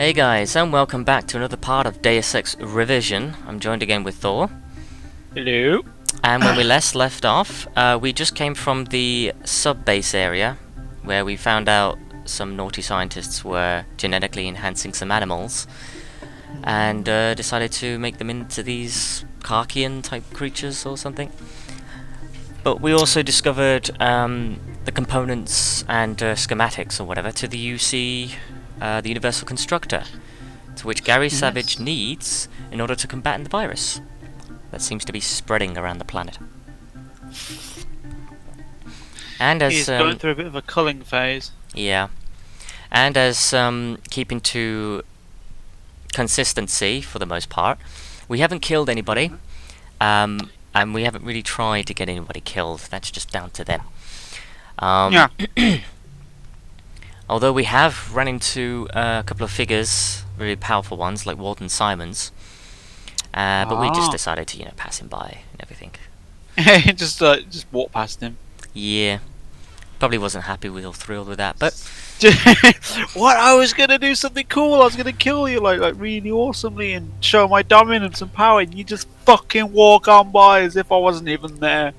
Hey guys, and welcome back to another part of Deus Ex Revision. I'm joined again with Thor. Hello. And when we last left off, we just came from the sub-base area, where we found out some naughty scientists were genetically enhancing some animals, and decided to make them into these Karkian-type creatures or something. But we also discovered the components and schematics or whatever to the UC, the Universal Constructor, to which Gary Savage needs in order to combat the virus that seems to be spreading around the planet. And as He's going through a bit of a culling phase. yeah, and as keeping to consistency for the most part, we haven't killed anybody, and we haven't really tried to get anybody killed. That's just down to them. Yeah. Although we have run into a couple of figures, really powerful ones like Walton Simons, but we just decided to, pass him by and everything. just walk past him. Yeah, probably wasn't happy with or thrilled with that, but What? I was gonna do something cool. I was gonna kill you like really awesomely and show my dominance and power, and you just fucking walk on by as if I wasn't even there.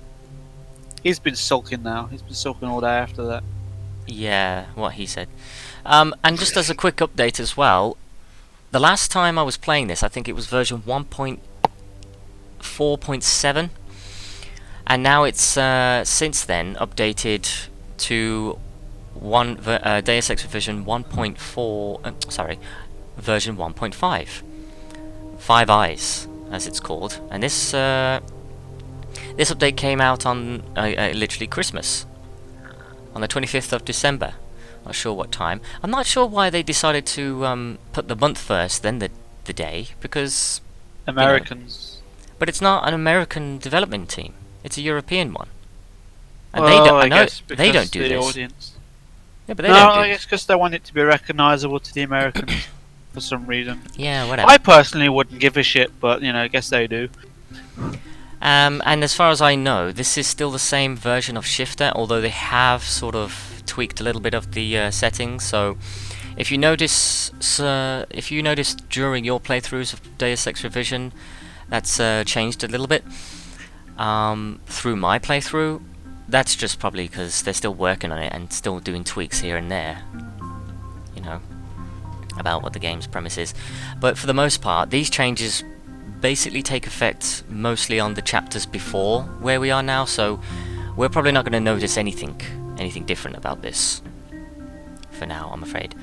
He's been sulking now. He's been sulking all day after that. yeah, what he said. And just as a quick update as well, the last time I was playing this, I think it was version 1.4.7, and now it's since then updated to Deus Ex Revision 1.4. Version 1.5. Five Eyes, as it's called, and this update came out on literally Christmas, on the 25th of December. Not sure what time. I'm not sure why they decided to put the month first, then the day, because Americans. But it's not an American development team. It's a European one. And Well, I know guess they don't do the this. Audience. Yeah, but they No, don't do I guess because they want it to be recognisable to the Americans for some reason. Yeah, whatever. I personally wouldn't give a shit, but I guess they do. And as far as I know, this is still the same version of Shifter, although they have sort of tweaked a little bit of the settings. So, if you notice during your playthroughs of Deus Ex Revision, that's changed a little bit. Through my playthrough, that's just probably because they're still working on it and still doing tweaks here and there, about what the game's premise is. But for the most part, these changes basically take effect mostly on the chapters before where we are now, so we're probably not going to notice anything different about this for now, I'm afraid.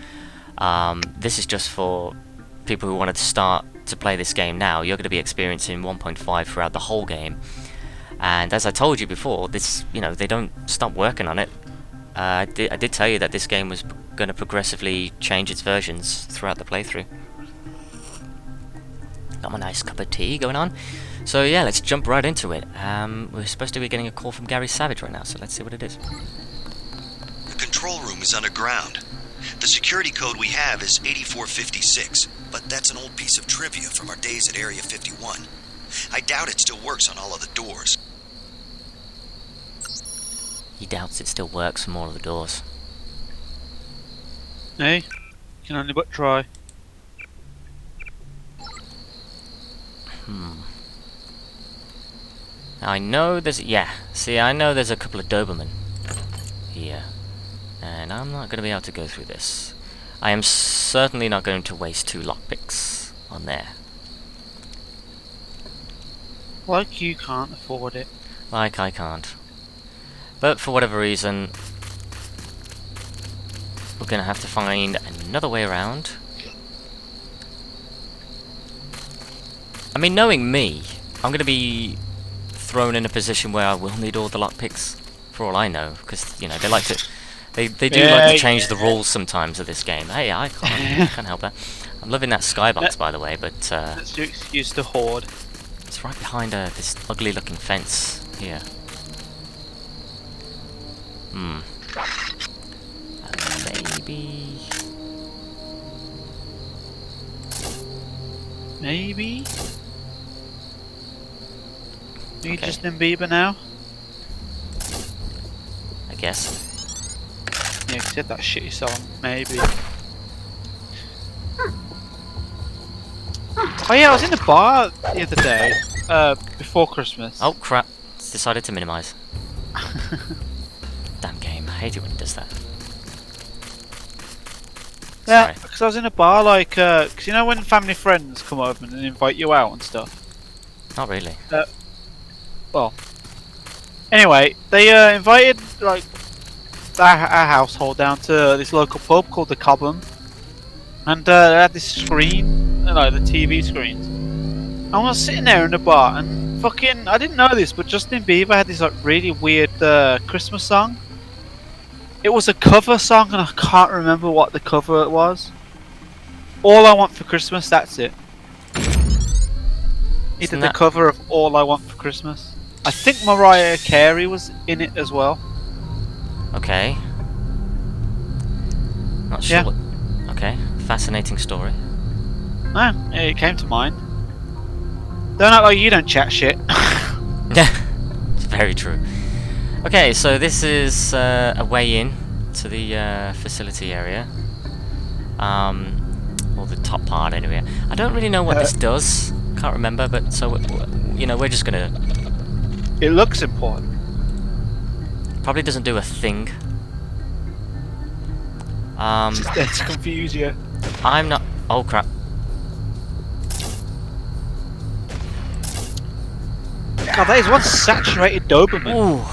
This is just for people who wanted to start to play this game now. You're going to be experiencing 1.5 throughout the whole game, and as I told you before, this, they don't stop working on it. I did tell you that this game was going to progressively change its versions throughout the playthrough. Got my nice cup of tea going on. So yeah, let's jump right into it. We're supposed to be getting a call from Gary Savage right now, so let's see what it is. The control room is underground. The security code we have is 8456, but that's an old piece of trivia from our days at Area 51. I doubt it still works on all of the doors. He doubts it still works from all of the doors. Hey, can only but try. I know there's... I know there's a couple of Doberman here. And I'm not going to be able to go through this. I am certainly not going to waste 2 lockpicks on there. Like you can't afford it. Like I can't. But for whatever reason, we're going to have to find another way around. I mean, knowing me, I'm going to be thrown in a position where I will need all the lockpicks, for all I know, because they like to, they do like to change the rules sometimes of this game. Hey, I can't help that. I'm loving that skybox, by the way, but That's your excuse to hoard. it's right behind this ugly-looking fence here. Maybe. Are you Okay. Justin Bieber now? I guess. Yeah, 'cause he had that shitty song. Maybe. Oh yeah, I was in the bar the other day, before Christmas. Oh crap! It's decided to minimise. Damn game! I hate it when it does that. Yeah, Sorry. because I was in a bar, like, because you know when family friends come over and invite you out and stuff? Not really. Well, anyway, they invited, like, our household down to this local pub called the Cobham. And they had this screen, like the TV screens. I was sitting there in the bar and fucking, I didn't know this, but Justin Bieber had this, like, really weird Christmas song. It was a cover song and I can't remember what the cover it was. All I Want for Christmas, that's it. He did the cover of All I Want for Christmas. I think Mariah Carey was in it as well. Okay. Not sure. Yeah. What... Okay. Fascinating story. Ah, it came to mind. Don't act like you don't chat shit. Yeah, it's very true. Okay, so this is a way in to the facility area. Or the top part anyway. I don't really know what this does. Can't remember, but so you know, we're just gonna. It looks important. Probably doesn't do a thing. Just there to confuse you. I'm not. Oh crap! God, that is one saturated Doberman. Ooh.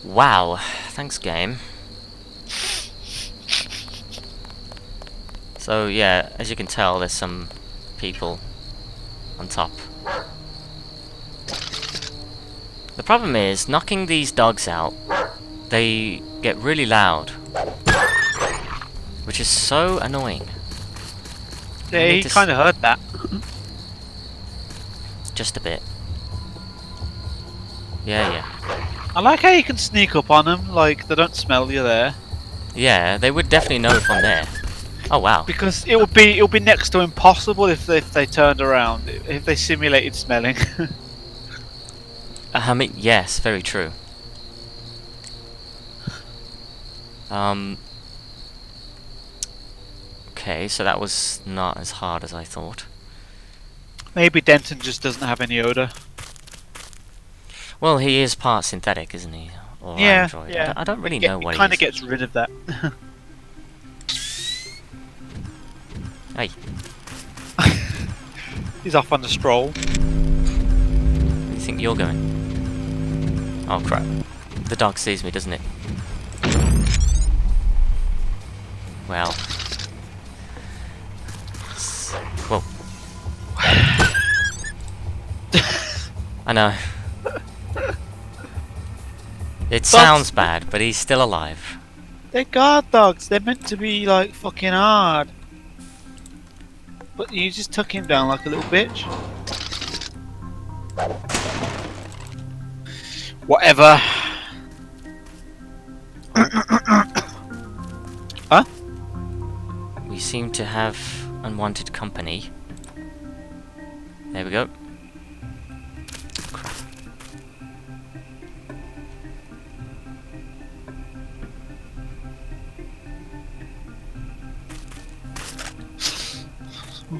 Wow. Thanks, game. So yeah, as you can tell, there's some people on top. The problem is, knocking these dogs out, they get really loud, which is so annoying. Yeah, he kind of heard that. Just a bit. Yeah. I like how you can sneak up on them, like they don't smell you there. Yeah, they would definitely know if I'm there. Oh wow. Because it would be next to impossible if they turned around, if they simulated smelling. I mean, yes, very true. Okay, so that was not as hard as I thought. Maybe Denton just doesn't have any odor. Well, he is part synthetic, isn't he? Or Yeah, android. yeah. I don't really know what It he kind is. of gets rid of that. Hey. He's off on the stroll. Where do you think you're going? Oh crap. The dog sees me, doesn't it? Well. Whoa. I know. It sounds bad, but he's still alive. They're guard dogs. They're meant to be like fucking hard. But you just took him down like a little bitch. Whatever. Huh? We seem to have unwanted company. There we go. Crap.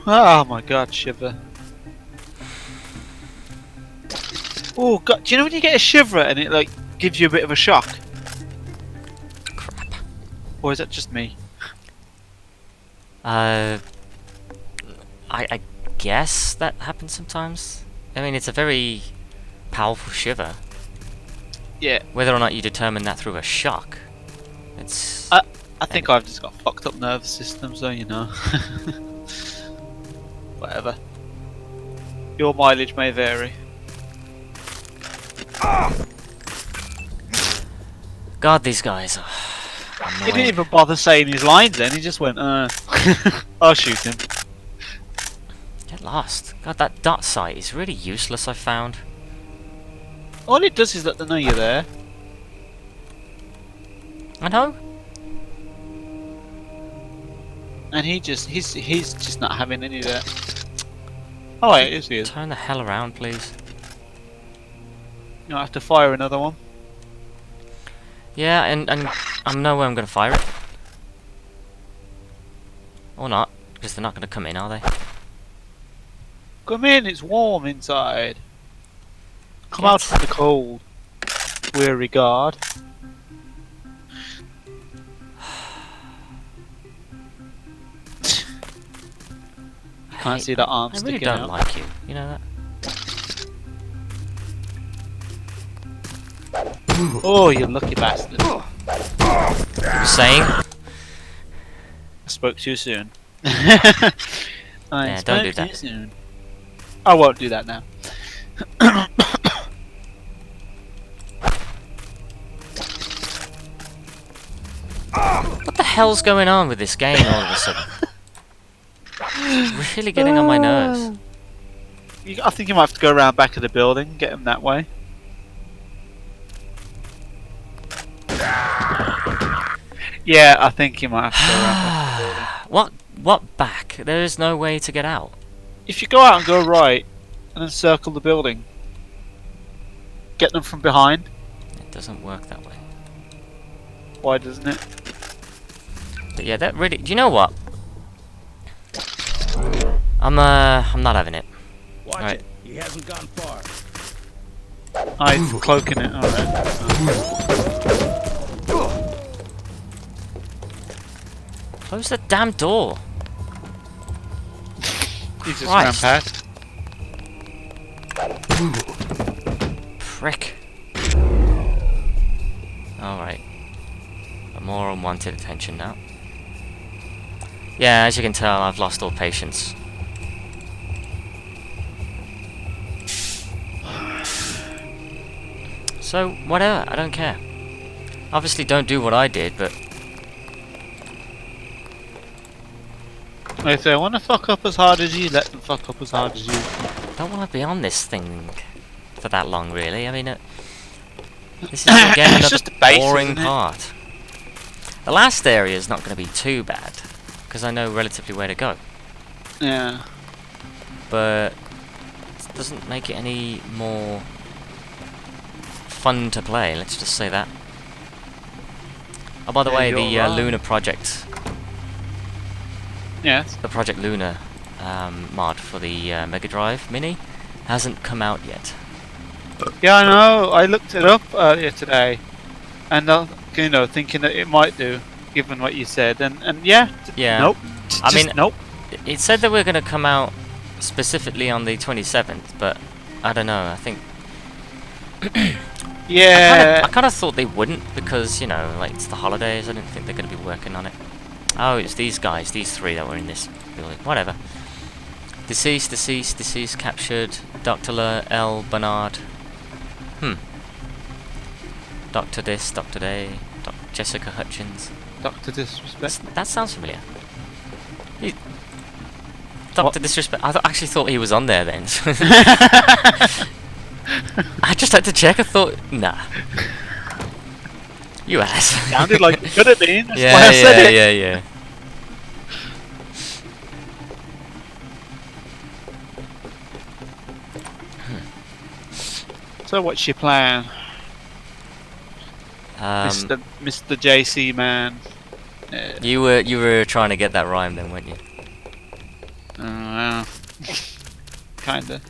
Oh my god, shiver. Oh god, do you know when you get a shiver and it like gives you a bit of a shock? Crap. Or is that just me? I guess that happens sometimes. I mean, it's a very powerful shiver. Yeah. Whether or not you determine that through a shock, it's... I think I've just got fucked up nervous system, so you know. Whatever. Your mileage may vary. God, these guys are He didn't annoying. even bother saying his lines then, he just went, I'll shoot him. Get lost. God, that dot sight is really useless, I found. All it does is let them know you're there. I know. And he's just not having any of that. Oh wait, yes he is. Turn the hell around, please. You'll have to fire another one. Yeah, and I know where I'm gonna fire it. Or not. Because they're not going to come in, are they? Come in, it's warm inside. Come Get- out from the cold. Weary guard. Can't see the arm I really sticking don't out. like you. You know that? Oh, you lucky bastard. You're saying? I spoke too soon. I Yeah, spoke don't do too that. soon. I won't do that now. What the hell's going on with this game all of a sudden? It's really getting on my nerves. I think you might have to go around back of the building, get him that way. Yeah, I think you might have to go around back of the building. What back? There is no way to get out. If you go out and go right, and then circle the building, get them from behind. It doesn't work that way. Why doesn't it? But yeah, that really. Do you know what? I'm not having it. Watch Alright. it. He hasn't gone far. I'm cloaking it. Alright. Close the damn door. He just ran Christ. past. Prick. Alright. More unwanted attention now. Yeah, as you can tell, I've lost all patience. So, whatever, I don't care. Obviously don't do what I did, but If they want to fuck up as hard as you, let them fuck up as hard as you. I don't want to be on this thing for that long, really. I mean, this is again It's another just a base, boring isn't it? part. The last area is not going to be too bad, because I know relatively where to go. Yeah. But it doesn't make it any more fun to play, let's just say that. Oh, by the Yeah, way, you're the right. Luna project, Yes. the Project Luna mod for the Mega Drive Mini hasn't come out yet. Yeah, I know. I looked it up earlier today, and you know, thinking that it might do, given what you said, and yeah. Yeah. Nope. I Just mean, nope. It said that we're going to come out specifically on the 27th, but I don't know, I think... Yeah. I kind of thought they wouldn't, because, you know, like, it's the holidays, I didn't think they're going to be working on it. Oh, it's these guys, these three that were in this building. Whatever. Deceased, captured, Dr. L. Bernard. Dr. This, Dr. Day, Jessica Hutchins. Doctor Disrespect. That sounds familiar. Dr. Disrespect. I actually thought he was on there then. I just had to check. I thought, nah. You ass. Sounded like it could have been. That's yeah, why I said it. yeah. So what's your plan, Mr. JC man? You were trying to get that rhyme then, weren't you? Kinda.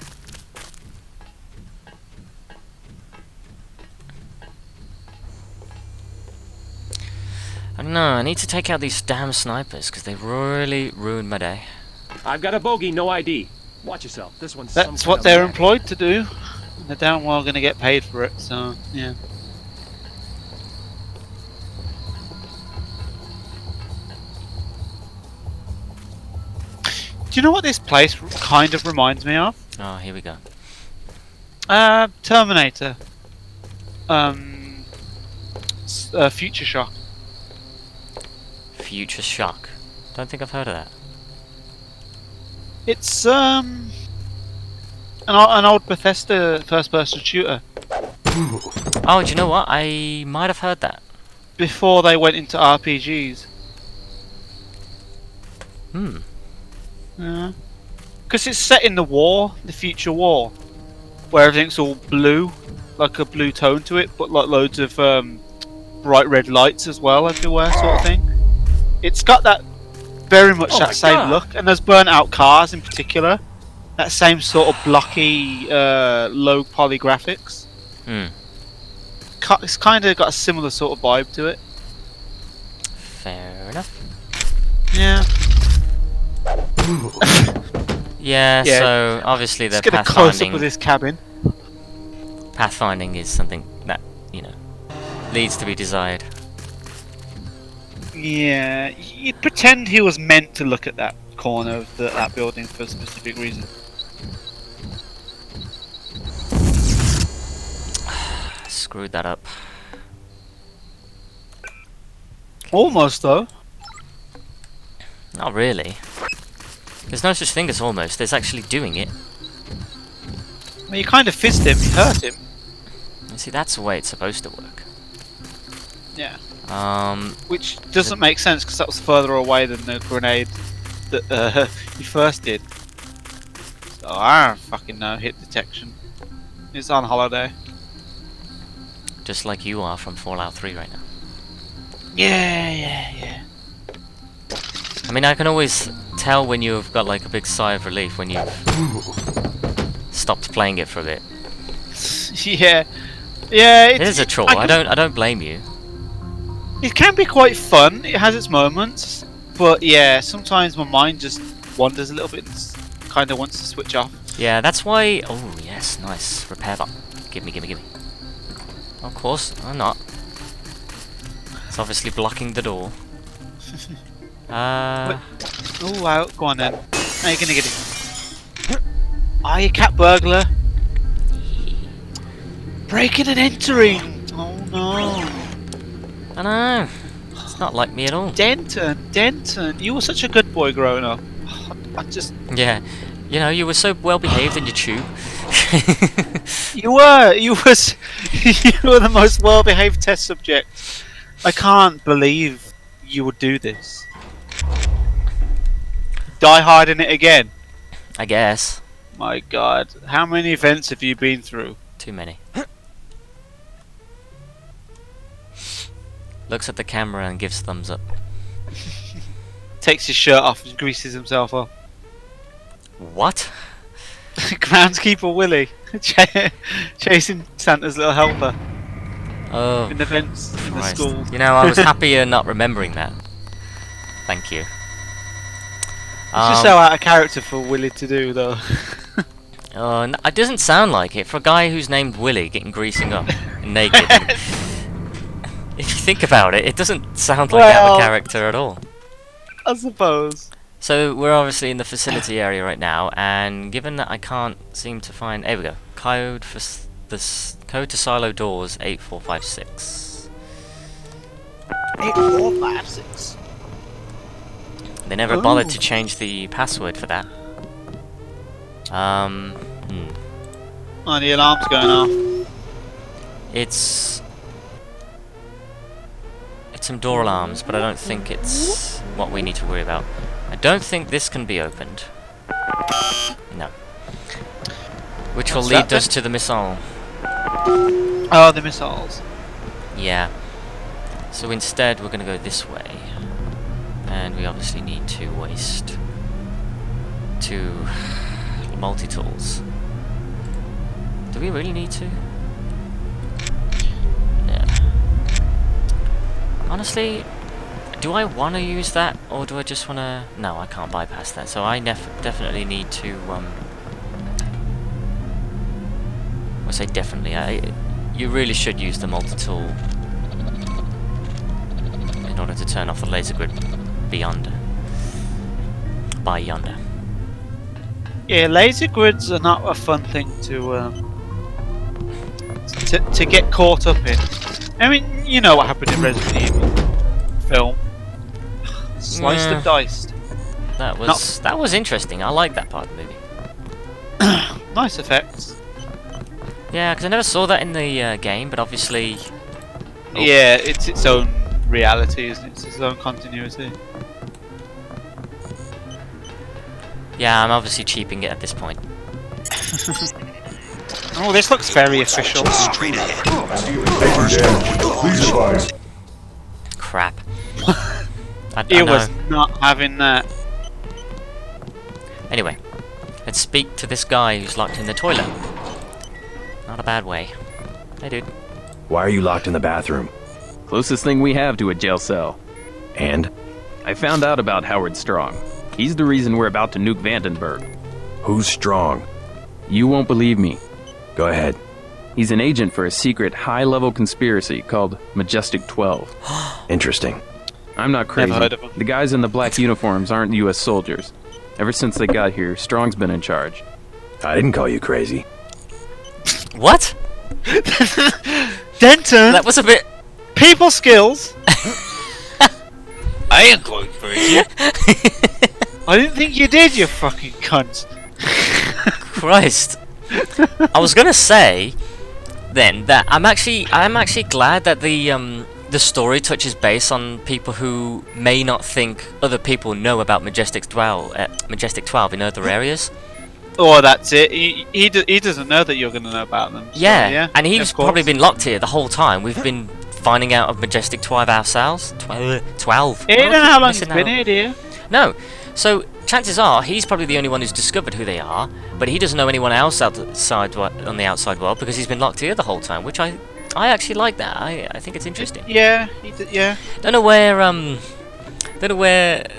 I don't know. I need to take out these damn snipers because they really ruined my day. I've got a bogey, no ID. Watch yourself. This one's That's some what kind they're of employed to do. And they're damn well going to get paid for it. So yeah. Do you know what this place kind of reminds me of? Oh, here we go. Terminator. Future Shock. Future Shock. Don't think I've heard of that. It's an old Bethesda first-person shooter. Oh, do you know what? I might have heard that. Before they went into RPGs. Yeah. Because it's set in the war, the future war, where everything's all blue, like a blue tone to it, but like loads of bright red lights as well everywhere, sort of thing. It's got that very much Oh my that same God. look, and there's burnt out cars in particular. That same sort of blocky, low poly graphics. Hmm. It's kind of got a similar sort of vibe to it. Fair enough. Yeah. Yeah, Yeah. so obviously the Let's get a close up pathfinding of this cabin. pathfinding is something that, you know, leads to be desired. Yeah, you'd pretend he was meant to look at that corner of that building for a specific reason. Screwed that up. Almost though. Not really. There's no such thing as almost. There's actually doing it. Well, you kind of fizzed him. You hurt him. You see, that's the way it's supposed to work. Yeah. Um, Which doesn't make sense because that was further away than the grenade that you first did. So I don't fucking know. Hit detection. It's on holiday. just like you are from Fallout 3 right now. Yeah. I mean, I can always tell when you've got like a big sigh of relief when you've stopped playing it for a bit. Yeah. It is a chore. I don't blame you. It can be quite fun. It has its moments, but yeah, sometimes my mind just wanders a little bit and kind of wants to switch off. Yeah, that's why. Oh yes, nice repair bot. Give me. Of course, I'm not. It's obviously blocking the door. Oh wow, go on then. How are you gonna get it? Are you cat burglar? Breaking and entering! Oh no. I know. It's not like me at all. Denton, you were such a good boy growing up. I just... Yeah, you know, you were so well behaved in your tube. You were you were the most well behaved test subject. I can't believe you would do this. Die hard in it again. I guess. My god. How many events have you been through? Too many. Looks at the camera and gives thumbs up. Takes his shirt off and greases himself up. What? Groundskeeper Willie chasing Santa's little helper Oh, in the vents in the Christ. school. You know, I was happier not remembering that. Thank you. It's just so out of character for Willie to do, though. It doesn't sound like it for a guy who's named Willie getting greasing up and naked. If you think about it, it doesn't sound like that of a character at all. I suppose. So we're obviously in the facility area right now, and given that I can't seem to find, there we go, code for code to silo doors 8456. 8456. They never bothered to change the password for that. Oh, the alarm's going off. It's some door alarms, but I don't think it's what we need to worry about. I don't think this can be opened. No. Which will lead us to the missile. Oh, the missiles. Yeah. So instead we're gonna go this way. And we obviously need to waste 2 multi-tools. Do we really need to? Yeah. Honestly, do I want to use that, or do I just want to... No, I can't bypass that, so I definitely need to... I say definitely, you really should use the multi-tool in order to turn off the laser grid by yonder. Yeah, laser grids are not a fun thing to get caught up in. I mean, you know what happened in Resident Evil film. Sliced and diced. That was interesting. I like that part of the movie. Nice effects. Yeah, because I never saw that in the game, but obviously... Oh. Yeah, it's its own reality, isn't it? It's its own continuity. Yeah, I'm obviously cheaping it at this point. Oh, this looks very official. Straight ahead. Please advise. Crap. I He know. was not having that. Anyway, let's speak to this guy who's locked in the toilet. Not a bad way. Hey, dude. Why are you locked in the bathroom? Closest thing we have to a jail cell. And? I found out about Howard Strong. He's the reason we're about to nuke Vandenberg. Who's strong? You won't believe me. Go ahead. He's an agent for a secret high-level conspiracy called Majestic 12. Interesting. I'm not crazy. Never heard of him. The guys in the black uniforms aren't U.S. soldiers. Ever since they got here, Strong's been in charge. I didn't call you crazy. What? Denton, That was a bit... people skills. I ain't going crazy. I didn't think you did, you fucking cunt. Christ. I was gonna say, then, that I'm actually glad that the story touches base on people who may not think other people know about Majestic 12 in other areas. Oh, that's it. He doesn't know that you're going to know about them. So, Yeah, and he's of course. probably been locked here the whole time. We've been finding out of Majestic 12 ourselves. 12. He don't know how long he's Missing been out. here, do you? No. So chances are he's probably the only one who's discovered who they are, but he doesn't know anyone else outside on the outside world because he's been locked here the whole time, which I actually like that. I think it's interesting. Yeah, yeah. Don't know where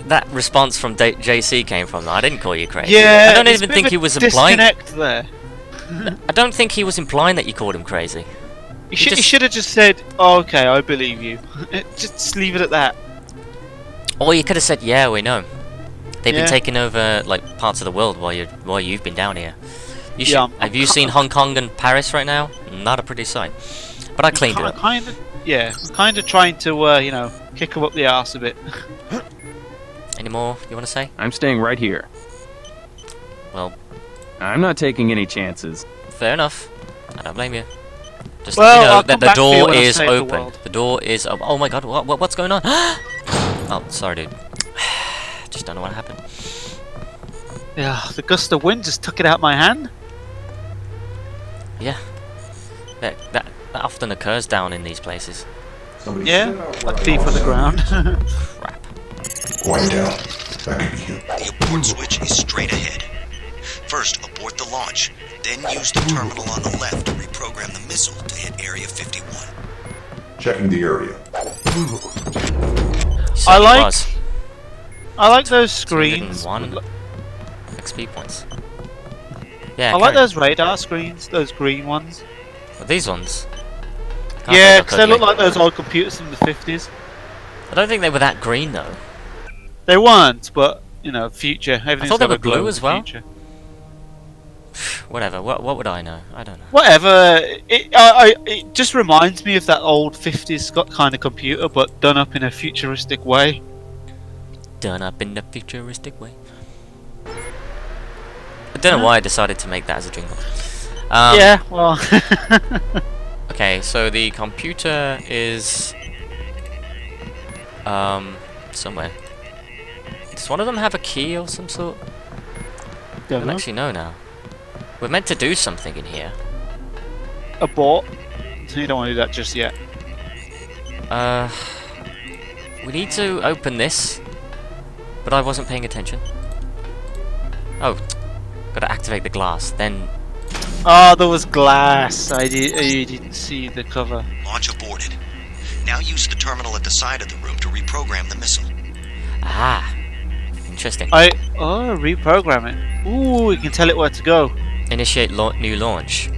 that response from JC came from. Though. I didn't call you crazy. Yeah, I don't there's even a bit think of he a was implying. disconnect there. I don't think he was implying that you called him crazy. You just- should have just said, oh, "Okay, I believe you." Just leave it at that. Or you could have said, "Yeah, we know. They've Yeah. been taking over like parts of the world while you've been down here." You should, Yeah, have you seen Hong Kong and Paris right now? Not a pretty sight. But I cleaned it up. Kind of trying to, kick him up the arse a bit. Any more you want to say? I'm staying right here. Well, I'm not taking any chances. fair enough. I don't blame you. Just Well, you know I'll that come the back to you door when I've is saved the open. world. The door is open. Oh my god! What's going on? Oh, sorry, dude. Just don't know what happened. Yeah, the gust of wind just took it out my hand. Yeah. That often occurs down in these places. Yeah, like feet on the ground. Crap. Going down. Back again. The abort switch is straight ahead. First, abort the launch. Then use the terminal on the left to reprogram the missile to hit Area 51. Checking the area. I like- Was. I like those screens. 101 XP points. Yeah. I like carry- those radar screens, those green ones. Well, these ones. Can't Yeah, say they're because they look cuddly. like those old computers from the 50s. I don't think they were that green though. They weren't, but future. Everything's thought they gotta were blue glow in as the well. future. Whatever. What would I know? I don't know. Whatever. It just reminds me of that old 50s kind of computer, but done up in a futuristic way. Done up in the futuristic way. I don't know why I decided to make that as a jingle. Yeah, well. Okay, so the computer is somewhere. Does one of them have a key or some sort? I Don't don't know. actually know now. We're meant to do something in here. Abort. So you don't want to do that just yet. We need to open this, but I wasn't paying attention. Oh, gotta activate the glass. Then Oh, there was glass. You didn't see the cover. Launch aborted. Now use the terminal at the side of the room to reprogram the missile. interesting. Reprogram it. Ooh, you can tell it where to go. Initiate new launch.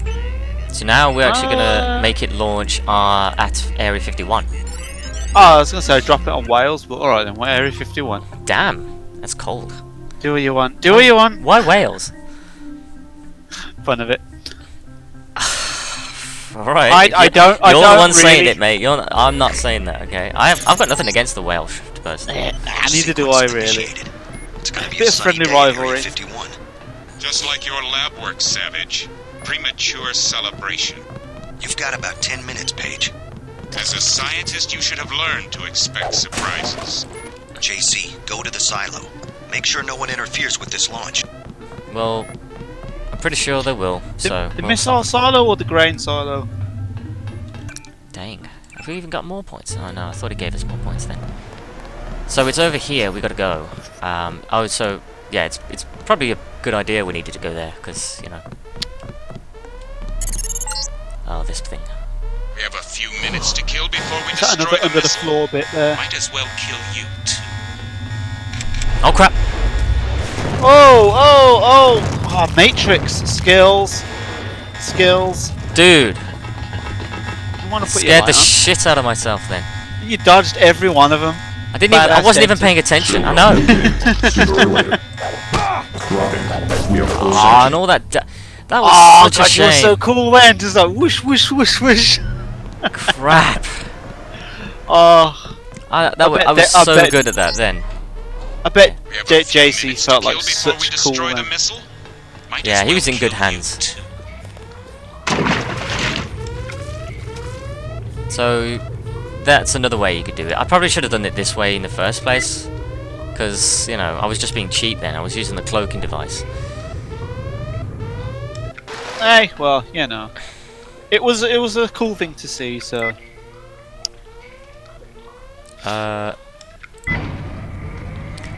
So now we're actually gonna make it launch at Area 51. Oh, I was gonna say drop it on Wales, but alright then, Area 51. Damn, that's cold. Do what you want. Do what you want. Why Wales? Fun of it. Alright. I don't You're the one really- saying it, mate. I'm not saying that. Okay. I've got nothing against the Welsh personally. Neither do I Sequence really. initiated. It's gonna be Bit a of sunny friendly day at Area rivalry. 51. Just like your lab work, Savage. Premature celebration. You've got about 10 minutes, Paige. As a scientist, you should have learned to expect surprises. JC, go to the silo. Make sure no one interferes with this launch. Well, I'm pretty sure they will. So. The we'll- missile silo or the grain silo? Dang. Have we even got more points? Oh no, I thought he gave us more points then. So it's over here. We got to go. Oh, so yeah, it's probably a good idea we needed to go there because you know. Oh, this thing. We have a few minutes to kill before we Is that destroy another the under the missile. floor bit there? Might as well kill you too. Oh crap! Oh, Matrix skills. Dude, You want to put your scared the light on? shit out of myself then. You dodged every one of them. I didn't even. I Badass wasn't even dentist. paying attention. I know. Sooner or later. Dropping. We have full Oh, sanction. and all that. That was Oh such a god, you were shame. so cool then. Just like whoosh, whoosh, whoosh, whoosh. Crap. Oh, I bet was they- I so bet- good at that then. I bet We have a few JC minutes felt to like kill before we such destroy cool the then. missile. Might Yeah, as he well was in good kill you hands. too. So that's another way you could do it. I probably should have done it this way in the first place, because you know I was just being cheap then. I was using the cloaking device. Hey, well, you know, it was a cool thing to see. So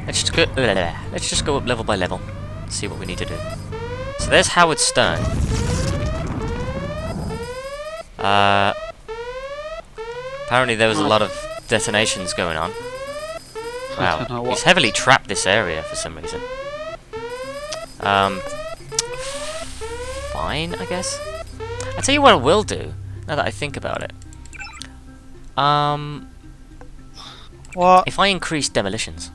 let's just go up level by level, see what we need to do. So there's Howard Stern. Apparently there was a lot of detonations going on. I don't know Wow, what- he's heavily trapped this area for some reason. Fine, I guess. I'll tell you what I will do, now that I think about it. what? If I increase demolitions,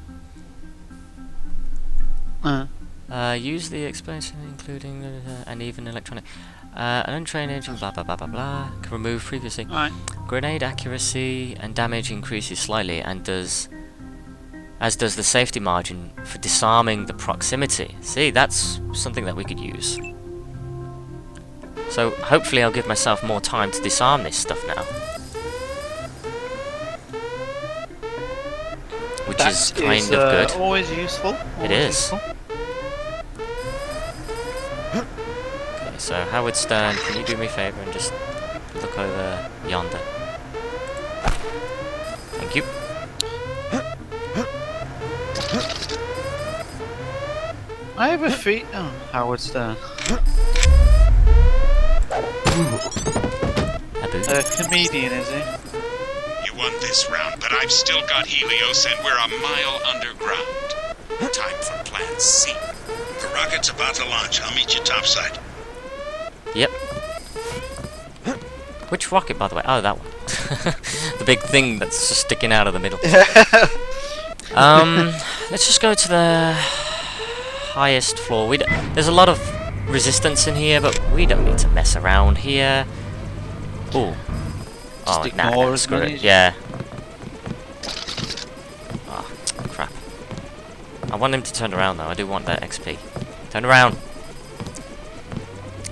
Uh, use the expansion including and even electronic, an untrained agent, blah blah blah blah blah, can remove previously. Alright. Grenade accuracy and damage increases slightly, and as does the safety margin for disarming the proximity. See, that's something that we could use. So hopefully I'll give myself more time to disarm this stuff now. Which is kind of good. Always useful. It is. Okay, so Howard Stern, can you do me a favour and just look over yonder? Thank you. I have a feet. Oh, Howard Stern. Abu. A comedian, is he? You won this round, but I've still got Helios and we're a mile underground. Time for Plan C. The rocket's about to launch. I'll meet you topside. Yep. Which rocket, by the way? Oh, that one. The big thing that's just sticking out of the middle. Let's just go to the highest floor. There's a lot of resistance in here, but we don't need to mess around here. Ooh. Oh, Just nah, ignore as screw many it. as- Yeah. Oh, crap. I want him to turn around, though. I do want that XP. Turn around.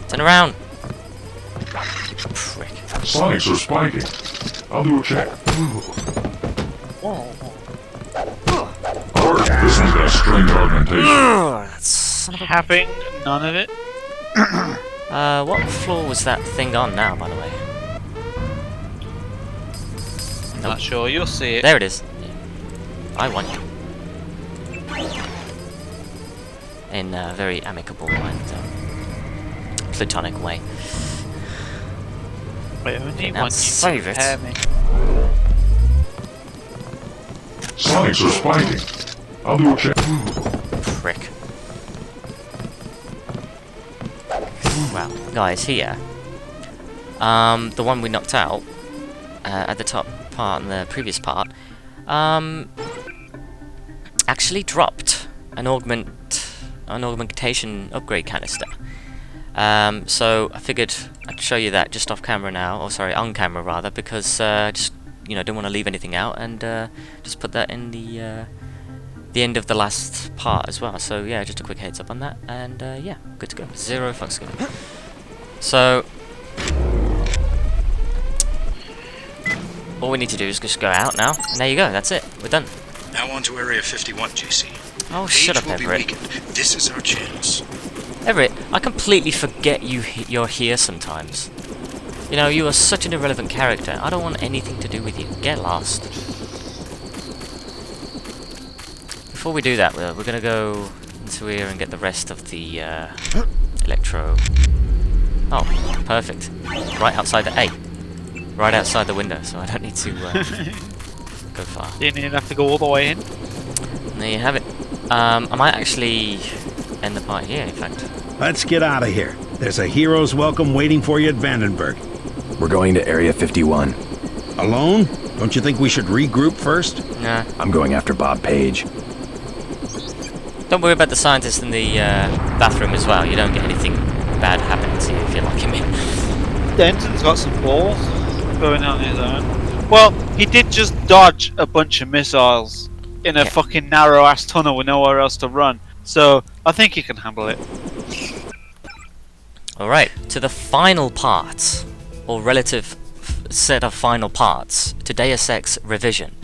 Turn around. Prick. Sonics are spiking. I'll do a check. Alright, this one's got strange augmentation. That's son of a... Having none of it. What floor was that thing on now, by the way? Not sure. You'll see it. There it is. I want you. In a very amicable and platonic way. I only Now want you to save it. repair me. Sonics are spiking. I'll do a check. Prick. Well, guys, here. The one we knocked out at the top part in the previous part, actually dropped an augmentation upgrade canister. So I figured I'd show you that just off camera now, or sorry, on camera rather, because just don't want to leave anything out, and just put that in the end of the last part as well. So yeah, just a quick heads up on that, and yeah, good to go. Zero fucks given. So all we need to do is just go out now, and there you go. That's it. We're done. Now on to Area 51, JC. Oh, shut up, will be Everett. weakened. This is our chance. Everett, I completely forget you're here sometimes. You know, you are such an irrelevant character. I don't want anything to do with you. Get lost. before we do that, we're gonna go into here and get the rest of the electro. Oh, perfect. Right outside the right outside the window, so I don't need to go far. Didn't even have to go all the way in. And there you have it. I might actually end the part here, in fact. Let's get out of here. There's a hero's welcome waiting for you at Vandenberg. We're going to Area 51. Alone? Don't you think we should regroup first? Nah. I'm going after Bob Page. Don't worry about the scientist in the bathroom as well. You don't get anything bad happening to you if you're like him. Denton's got some balls going on his own. Well, he did just dodge a bunch of missiles in a fucking narrow ass tunnel with nowhere else to run. So I think he can handle it. Alright, to the final part, or relative set of final parts, to Deus Ex Revision.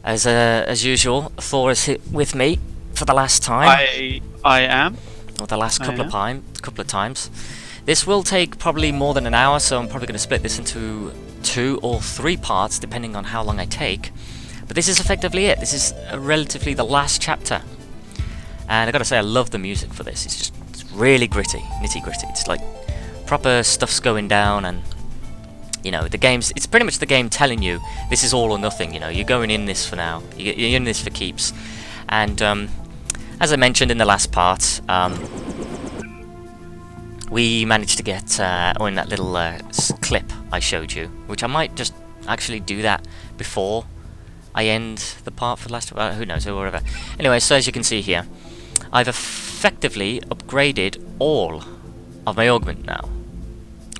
As usual, Thor is hit with me for the last time. I am. Or the last couple of times. This will take probably more than an hour, so I'm probably going to split this into 2 or 3 parts, depending on how long I take. But this is effectively it. This is relatively the last chapter. And I gotta say, I love the music for this. It's really gritty, nitty gritty. It's like proper stuff's going down, and you know, it's pretty much the game telling you this is all or nothing. You know, you're going in this for now. You're in this for keeps. And as I mentioned in the last part, we managed to get in that little clip I showed you, which I might just actually do that before I end the part for the last. Who knows, or whatever. Anyway, so as you can see here, I've effectively upgraded all of my augment now.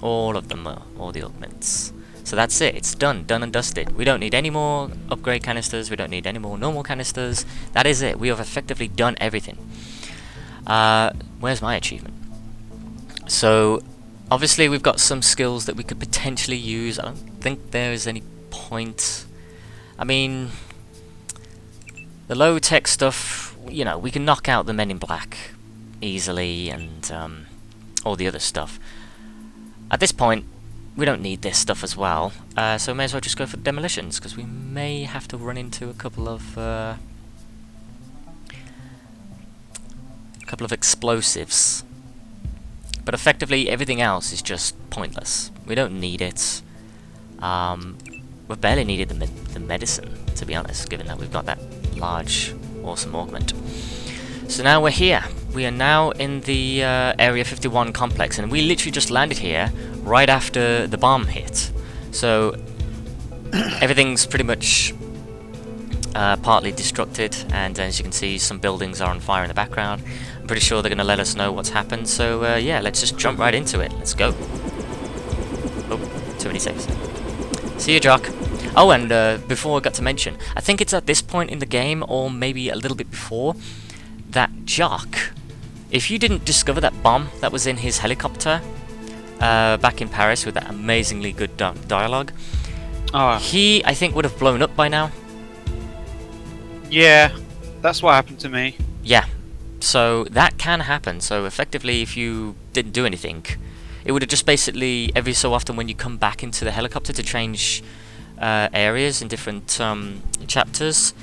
All of them, all the augments. So that's it, it's done and dusted. We don't need any more upgrade canisters, we don't need any more normal canisters. That is it, we have effectively done everything. Where's my achievement? So, obviously we've got some skills that we could potentially use. I don't think there is any point. I mean, the low-tech stuff, you know, we can knock out the Men in Black easily, and all the other stuff. At this point, we don't need this stuff as well, so we may as well just go for demolitions, because we may have to run into a couple of explosives. But effectively, everything else is just pointless. We don't need it. We've barely needed the medicine, to be honest, given that we've got that large, awesome augment. So now we're here. We are now in the Area 51 complex, and we literally just landed here right after the bomb hit. So everything's pretty much partly destructed, and as you can see, some buildings are on fire in the background. I'm pretty sure they're going to let us know what's happened, so yeah, let's just jump right into it. Let's go. Oh, too many saves. See you, Jock. Oh, and before I got to mention, I think it's at this point in the game, or maybe a little bit before, that Jock, if you didn't discover that bomb that was in his helicopter back in Paris with that amazingly good dialogue, he, I think, would have blown up by now. Yeah, that's what happened to me. Yeah, so that can happen. So effectively, if you didn't do anything, it would have just basically, every so often when you come back into the helicopter to change areas in different chapters,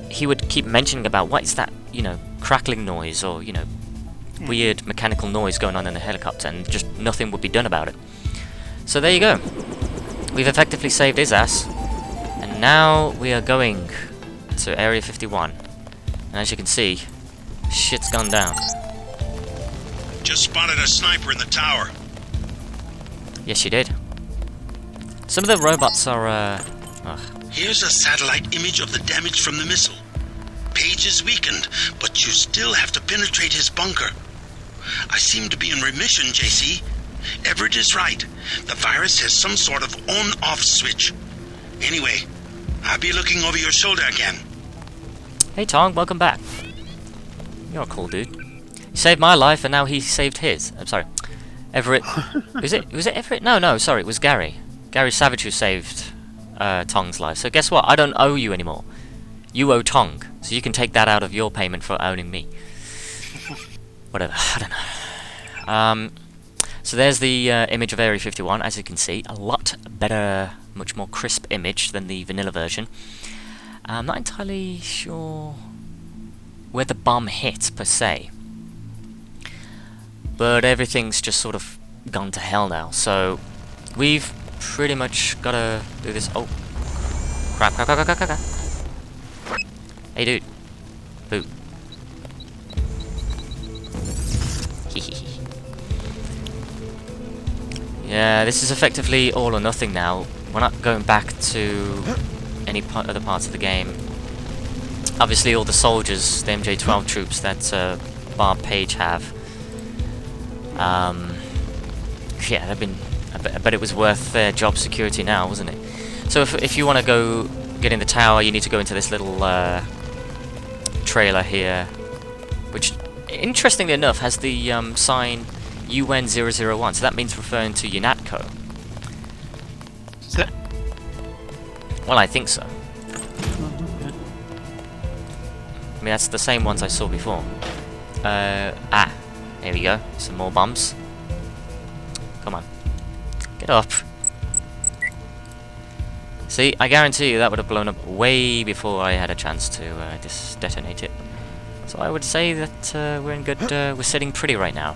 he would keep mentioning about what is that, you know, crackling noise, or, you know, weird mechanical noise going on in the helicopter, and just nothing would be done about it. So there you go. We've effectively saved his ass, and now we are going to Area 51. And as you can see, shit's gone down. Just spotted a sniper in the tower. Yes, you did. Some of the robots are, Here's a satellite image of the damage from the missile. Page is weakened, but you still have to penetrate his bunker. I seem to be in remission, JC. Everett is right. The virus has some sort of on-off switch. Anyway, I'll be looking over your shoulder again. Hey Tong, welcome back. You're a cool dude. You saved my life, and now he saved his. I'm sorry. Everett. Was it Everett? No, sorry, it was Gary. Gary Savage who saved Tong's life. So guess what? I don't owe you anymore. You owe Tong, so you can take that out of your payment for owning me. Whatever, I don't know. So there's the image of Area 51, as you can see. A lot better, much more crisp image than the vanilla version. I'm not entirely sure where the bomb hit per se. But everything's just sort of gone to hell now. So we've pretty much gotta do this. Oh, crap! Hey, dude. Boo. Yeah, this is effectively all or nothing now. We're not going back to any other parts of the game. Obviously, all the soldiers, the MJ-12 troops that Bob Page have. Yeah, they've been. I bet it was worth their job security now, wasn't it? So if you want to go get in the tower, you need to go into this little trailer here, which, interestingly enough, has the sign UN001. So that means referring to UNATCO. Well, I think so. I mean, that's the same ones I saw before. There we go. Some more bombs. Come on. Get up. See, I guarantee you that would have blown up way before I had a chance to detonate it. So I would say that we're in good... we're sitting pretty right now.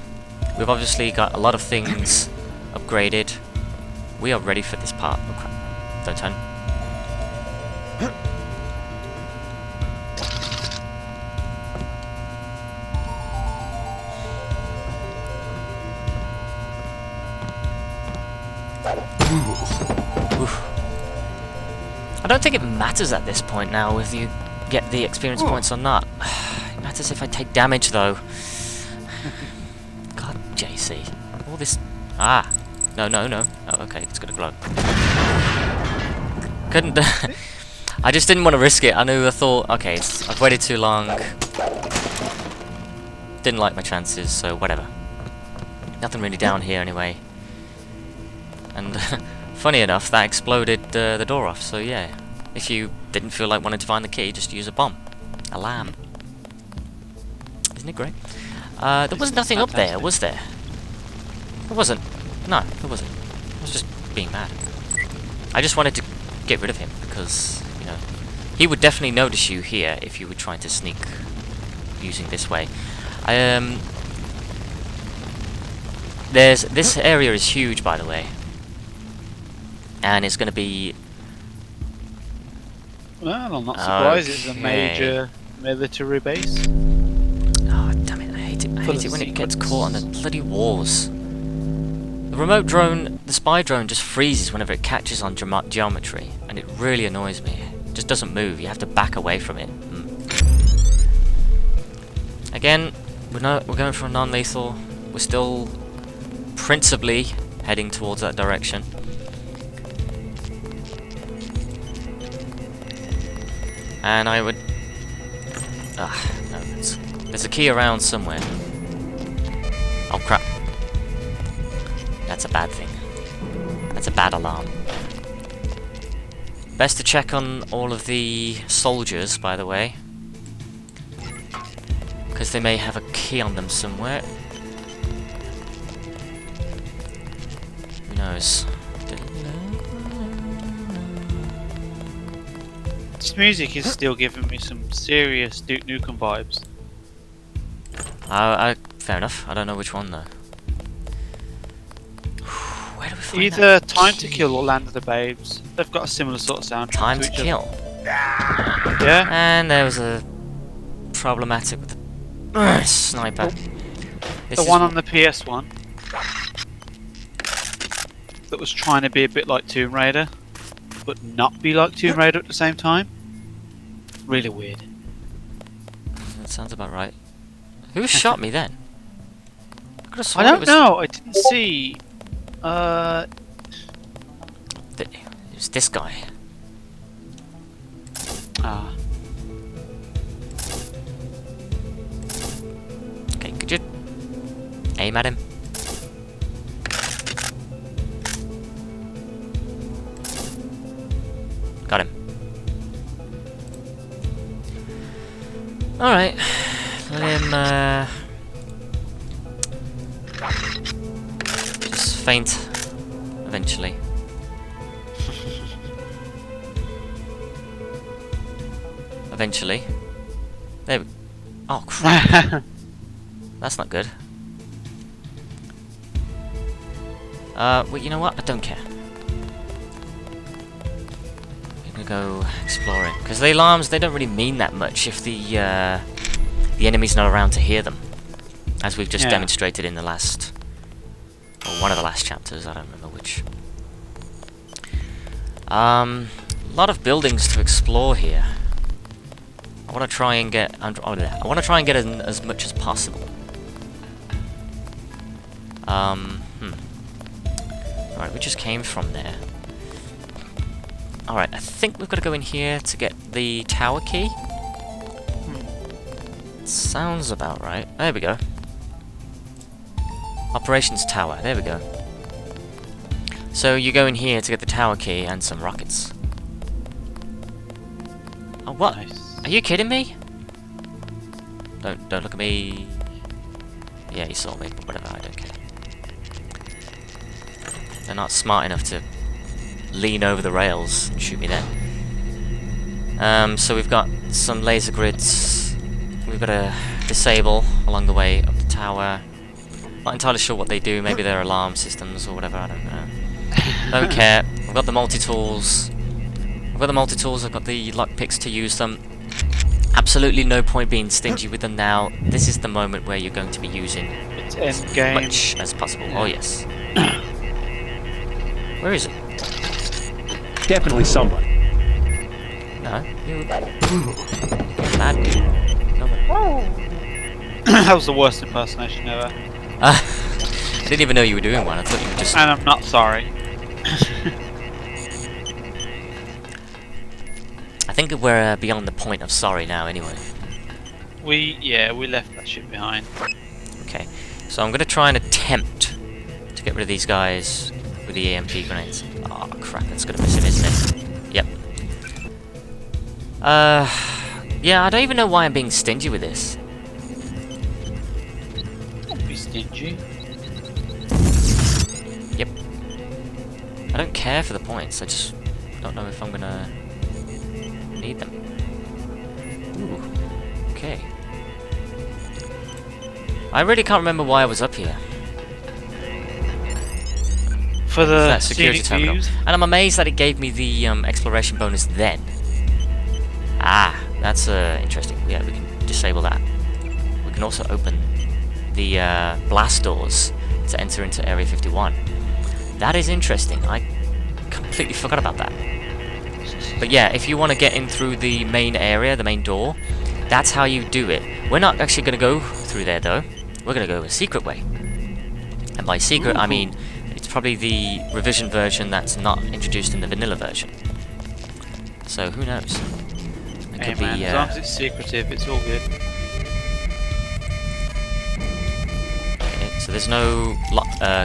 We've obviously got a lot of things upgraded. We are ready for this part. Oh crap. Don't turn. Oof. I don't think it matters at this point now whether you get the experience points or not. It matters if I take damage though. God, JC. All this... Ah! No. Oh, okay, it's gonna glow. Couldn't... I just didn't want to risk it. I thought, okay, I've waited too long. Didn't like my chances, so whatever. Nothing really down here anyway. And funny enough, that exploded the door off, so yeah. If you didn't feel like wanting to find the key, just use a bomb. A lamb. Isn't it great? There was nothing up there, was there? There wasn't. No, there wasn't. I was just being mad. I just wanted to get rid of him, because, you know, he would definitely notice you here if you were trying to sneak using this way. This area is huge, by the way. And it's going to be... Well, I'm not surprised. It's a major military base. Oh, damn it. I hate it when it gets caught on the bloody walls. The remote drone, the spy drone, just freezes whenever it catches on geometry. And it really annoys me. It just doesn't move. You have to back away from it. Again, we're going for a non-lethal. We're still principally heading towards that direction. And I would... no, there's a key around somewhere. Oh crap. That's a bad thing. That's a bad alarm. Best to check on all of the soldiers, by the way. Because they may have a key on them somewhere. Who knows? This music is still giving me some serious Duke Nukem vibes. Fair enough. I don't know which one though. Where do we find Either that Time key? to Kill or Land of the Babes. They've got a similar sort of soundtrack. Time to each Kill. other. Yeah. And there was a problematic with the sniper. The one on the PS1 that was trying to be a bit like Tomb Raider, but not be like Tomb Raider at the same time. Really weird. That sounds about right. Who shot me then? I don't know. I didn't see. It was this guy. Ah. Okay, could you aim at him? Got him. Alright. Let him just faint eventually. Eventually. There we Oh crap. That's not good. Well, you know what? I don't care. I'm gonna go exploring. Because the alarms, they don't really mean that much if the enemy's not around to hear them. As we've just demonstrated in the last... or one of the last chapters, I don't remember which. A lot of buildings to explore here. I want to try and get... I want to try and get in as much as possible. Alright, we just came from there. Alright, I think we've got to go in here to get the tower key. Sounds about right. There we go. Operations tower, there we go. So you go in here to get the tower key and some rockets. Oh, what? Nice. Are you kidding me? Don't look at me. Yeah, you saw me, but whatever, I don't care. They're not smart enough to lean over the rails and shoot me then. So we've got some laser grids we've got to disable along the way up the tower. Not entirely sure what they do, maybe they're alarm systems or whatever, I don't know. Don't care. I've got the multi-tools. I've got the lockpicks to use them. Absolutely no point being stingy with them now. This is the moment where you're going to be using It's end game. much as possible. Oh yes. Where is it? Definitely somebody. No, you bad dude. Nobody. That was the worst impersonation ever. I didn't even know you were doing one. I thought you were just... And I'm not sorry. I think we're beyond the point of sorry now anyway. We left that shit behind. Okay, so I'm going to try and attempt to get rid of these guys with the EMP grenades. Oh crap, that's going to miss him, isn't it? Yep. Yeah, I don't even know why I'm being stingy with this. Don't be stingy. Yep. I don't care for the points, I just don't know if I'm going to need them. Ooh, okay. I really can't remember why I was up here. For the That security scenic terminal. views. And I'm amazed that it gave me the exploration bonus then. Ah, that's interesting. Yeah, we can disable that. We can also open the blast doors to enter into Area 51. That is interesting. I completely forgot about that. But yeah, if you want to get in through the main area, the main door, that's how you do it. We're not actually going to go through there though. We're going to go a secret way. And by secret, I mean it's probably the revision version that's not introduced in the vanilla version. So who knows? It Hey could man, be. as long as it's secretive, it's all good. Okay, so there's no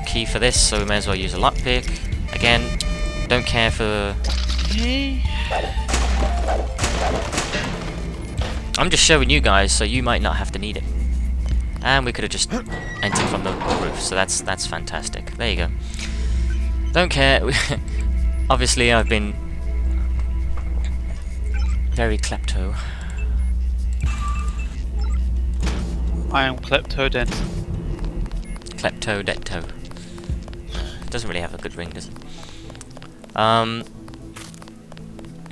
key for this, so we may as well use a lockpick. Again, don't care for. I'm just showing you guys, so you might not have to need it. And we could have just entered from the roof, so that's fantastic. There you go. Don't care. Obviously, I've been very klepto. I am kleptodent. Klepto-detto. Doesn't really have a good ring, does it?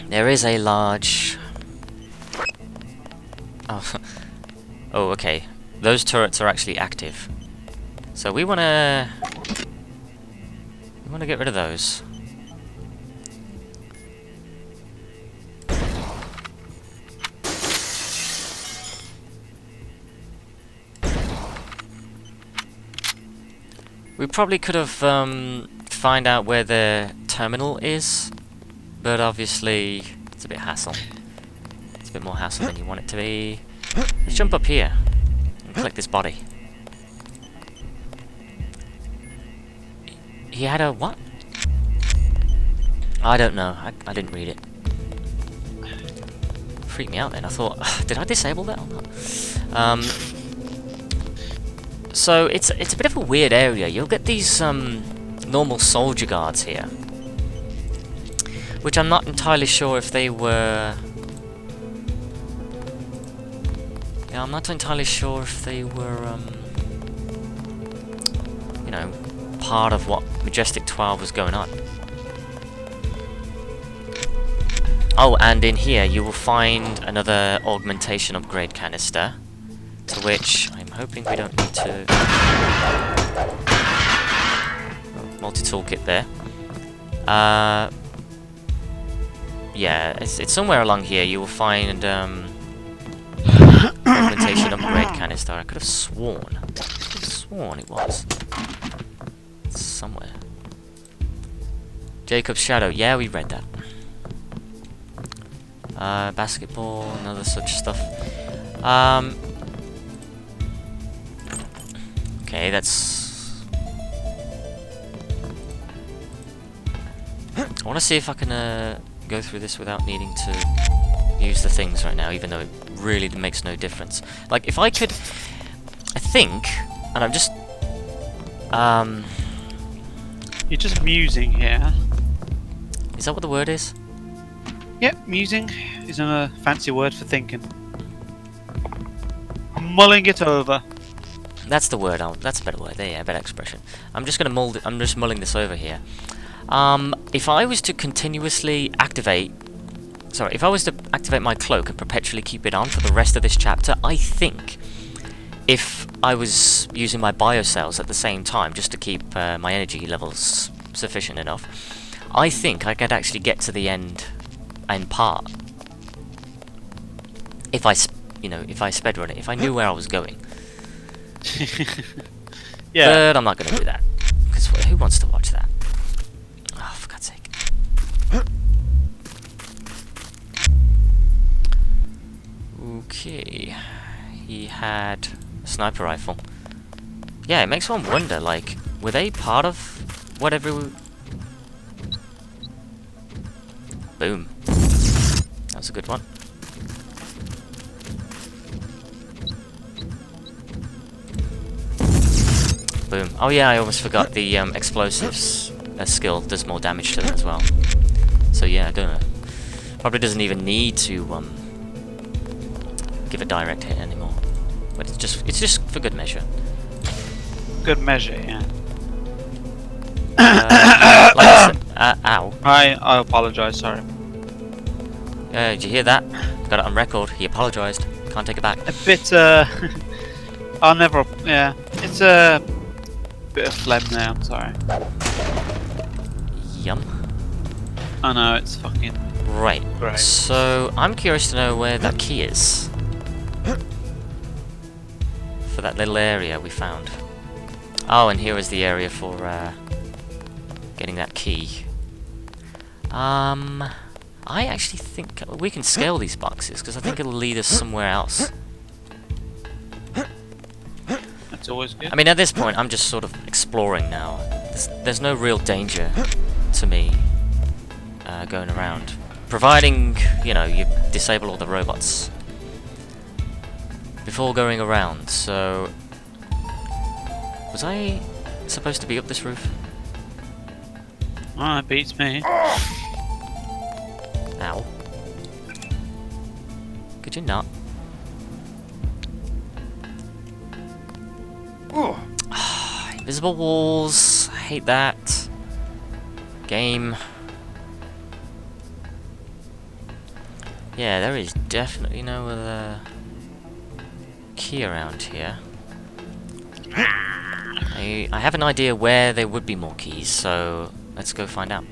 There is a large... Oh, oh, okay. Those turrets are actually active. So we wanna get rid of those. We probably could have find out where the terminal is, but obviously it's a bit hassle. It's a bit more hassle than you want it to be. Let's jump up here and collect this body. He had a what? I don't know. I didn't read it. Freaked me out then. I thought, did I disable that or not? So it's a bit of a weird area. You'll get these normal soldier guards here, which I'm not entirely sure if they were. Yeah, I'm not entirely sure if they were, you know, part of what Majestic 12 was going on. Oh, and in here you will find another augmentation upgrade canister, to which I'm hoping we don't need to... Oh, multi-toolkit there. Yeah, it's somewhere along here you will find augmentation upgrade canister. I could have sworn it was. It's somewhere. Jacob's Shadow, yeah, we read that. Basketball and other such stuff. Okay, that's... I want to see if I can go through this without needing to use the things right now, even though it really makes no difference. Like, if I could... I think, and I'm just... You're just musing here. Is that what the word is? Yep, musing is a fancy word for thinking. I'm mulling it over. That's the word. That's a better word. There, yeah, better expression. I'm just gonna mull. I'm just mulling this over here. If I was to continuously activate, if I was to activate my cloak and perpetually keep it on for the rest of this chapter, I think if I was using my biocells at the same time, just to keep my energy levels sufficient enough, I think I could actually get to the end part. If I speedrun it, if I knew where I was going. Yeah. But I'm not going to do that, because who wants to watch that? Oh, for God's sake. Okay. He had a sniper rifle. Yeah, it makes one wonder, like, were they part of whatever... Boom. That was a good one. Boom. Oh yeah, I almost forgot the explosives skill does more damage to them as well. So yeah, I don't know. Probably doesn't even need to give a direct hit anymore. But it's just for good measure. Good measure, yeah. Like I said, ow. I apologise, sorry. Did you hear that? Got it on record. He apologised. Can't take it back. A bit, I'll never, yeah. It's a bit of phlegm there, I'm sorry. Yum. I know, it's fucking... Right. Great. So, I'm curious to know where that key is. For that little area we found. Oh, and here is the area for, getting that key. I actually think we can scale these boxes, because I think it'll lead us somewhere else. That's always good. I mean, at this point, I'm just sort of exploring now. There's no real danger to me going around. Providing, you know, you disable all the robots before going around, so... Was I supposed to be up this roof? Oh, it beats me. Ow. Could you not? Invisible walls. I hate that. Game. Yeah, there is definitely no other key around here. I have an idea where there would be more keys, so let's go find out.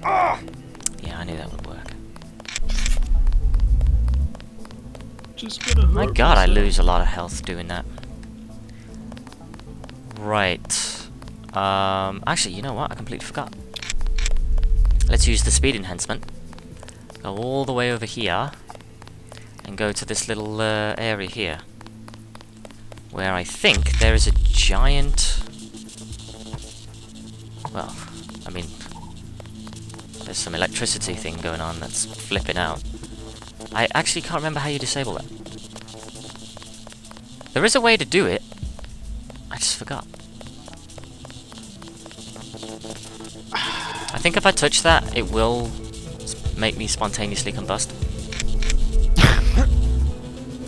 Yeah, I knew that would work. Just gonna My God, I lose a lot of health doing that. Right. Actually, you know what? I completely forgot. Let's use the speed enhancement. Go all the way over here and go to this little area here, where I think there is a giant... Well, I mean, there's some electricity thing going on that's flipping out. I actually can't remember how you disable that. There is a way to do it. I just forgot. I think if I touch that, it will make me spontaneously combust.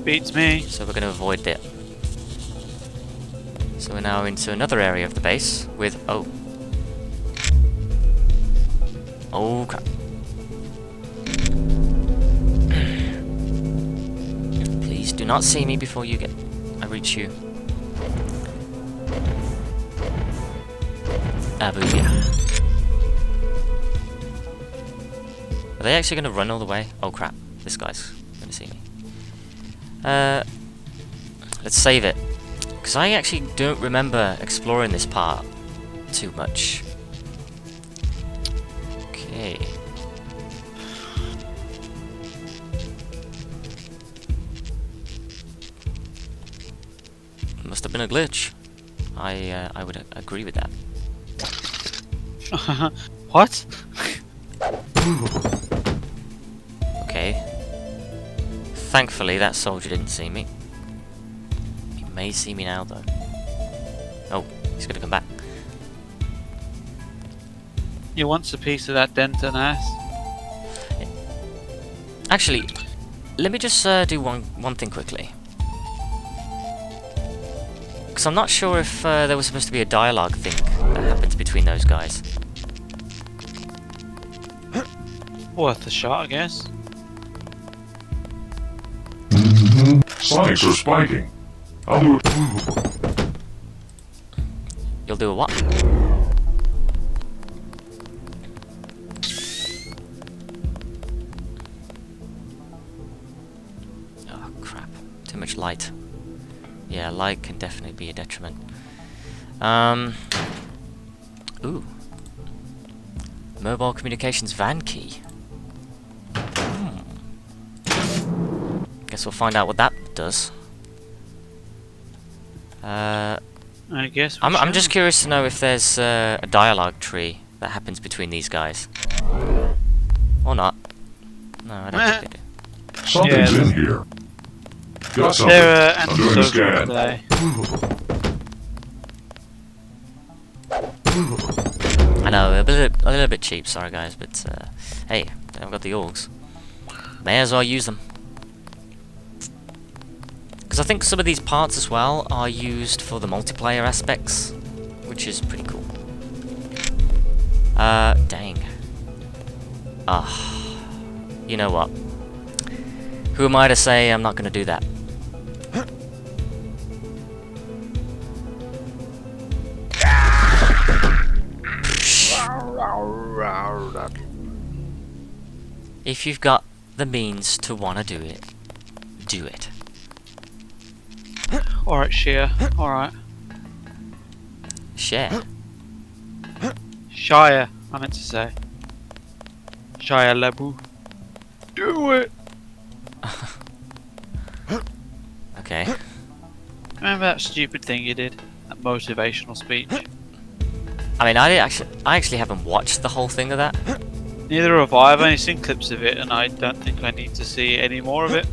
Beats me. So we're going to avoid it. So we're now into another area of the base with... Oh. Oh, crap. Please do not see me before I reach you. Booyah. Are they actually going to run all the way? Oh crap, this guy's going to see me. Let's save it. Because I actually don't remember exploring this part too much. Okay. Must have been a glitch. I would agree with that. What? Okay. Thankfully, that soldier didn't see me. He may see me now, though. Oh, he's gonna come back. You want a piece of that Denton ass? Actually, let me just do one thing quickly. Because I'm not sure if there was supposed to be a dialogue thing that happens between those guys. Worth a shot, I guess. Sonics are spiking. I'll do it. You'll do a what? Oh crap. Too much light. Yeah, light can definitely be a detriment. Ooh. Mobile communications van key. Guess we'll find out what that does. I guess. I'm just curious to know if there's a dialogue tree that happens between these guys. Or not. No, I don't think they do. Something's in here. Got something. They're I'm doing a scan. today. I know, a little bit cheap, sorry guys, but hey, I've got the orgs. May as well use them. Because I think some of these parts as well are used for the multiplayer aspects, which is pretty cool. Dang. You know what? Who am I to say I'm not going to do that? If you've got the means to want to do it, do it. Alright, Shire. Alright. Share. Shire, I meant to say. Shire Lebu. Do it! Okay. Remember that stupid thing you did? That motivational speech? I mean, I actually haven't watched the whole thing of that. Neither have I. I've only seen clips of it, and I don't think I need to see any more of it.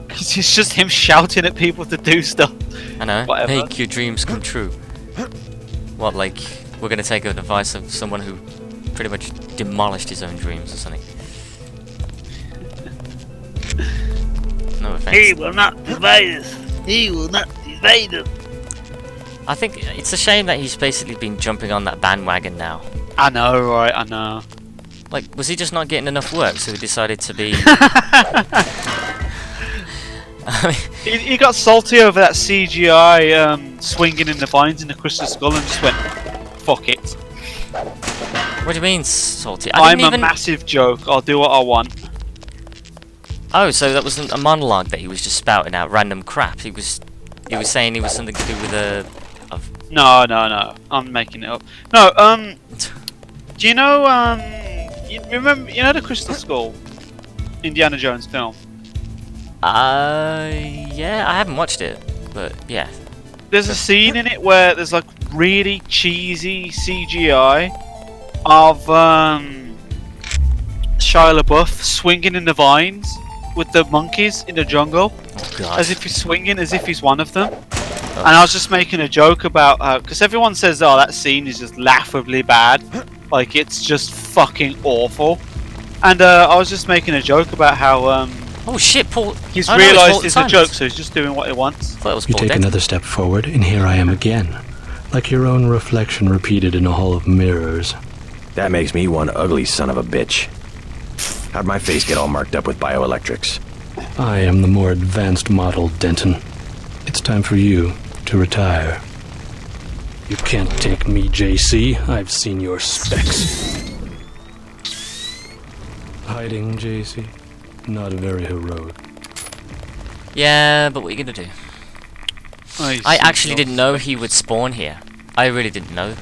Because it's just him shouting at people to do stuff. I know. Whatever. Make your dreams come true. What, like, we're gonna take advice of someone who pretty much demolished his own dreams or something? No offense. He will not divide us. He will not divide us. I think it's a shame that he's basically been jumping on that bandwagon now. I know, right? I know. Like, was he just not getting enough work, so he decided to be... I mean, He got salty over that CGI swinging in the vines in the Crystal Skull and just went, fuck it. what do you mean, salty? I'm a massive joke. I'll do what I want. Oh, so that wasn't a monologue that he was just spouting out random crap. He was saying it was something to do with a... No. I'm making it up. No, do you know, you know the Crystal Skull? Indiana Jones film? Yeah, I haven't watched it, but yeah. There's a scene in it where there's like really cheesy CGI of Shia LaBeouf swinging in the vines with the monkeys in the jungle. Oh god. As if he's swinging, as if he's one of them. And I was just making a joke about because everyone says, "Oh, that scene is just laughably bad, like it's just fucking awful." And I was just making a joke about how Oh shit, Paul. He's oh, no, realised Paul it's a Simons. joke, so he's just doing what he wants. I thought it was You Paul take Dead. another step forward, and here I am again. Like your own reflection repeated in a hall of mirrors. That makes me one ugly son of a bitch. How'd my face get all marked up with bioelectrics? I am the more advanced model, Denton. It's time for you to retire. You can't take me, JC. I've seen your specs. Hiding, JC? Not very heroic. Yeah, but what are you gonna do? I actually didn't know he would spawn here. I really didn't know.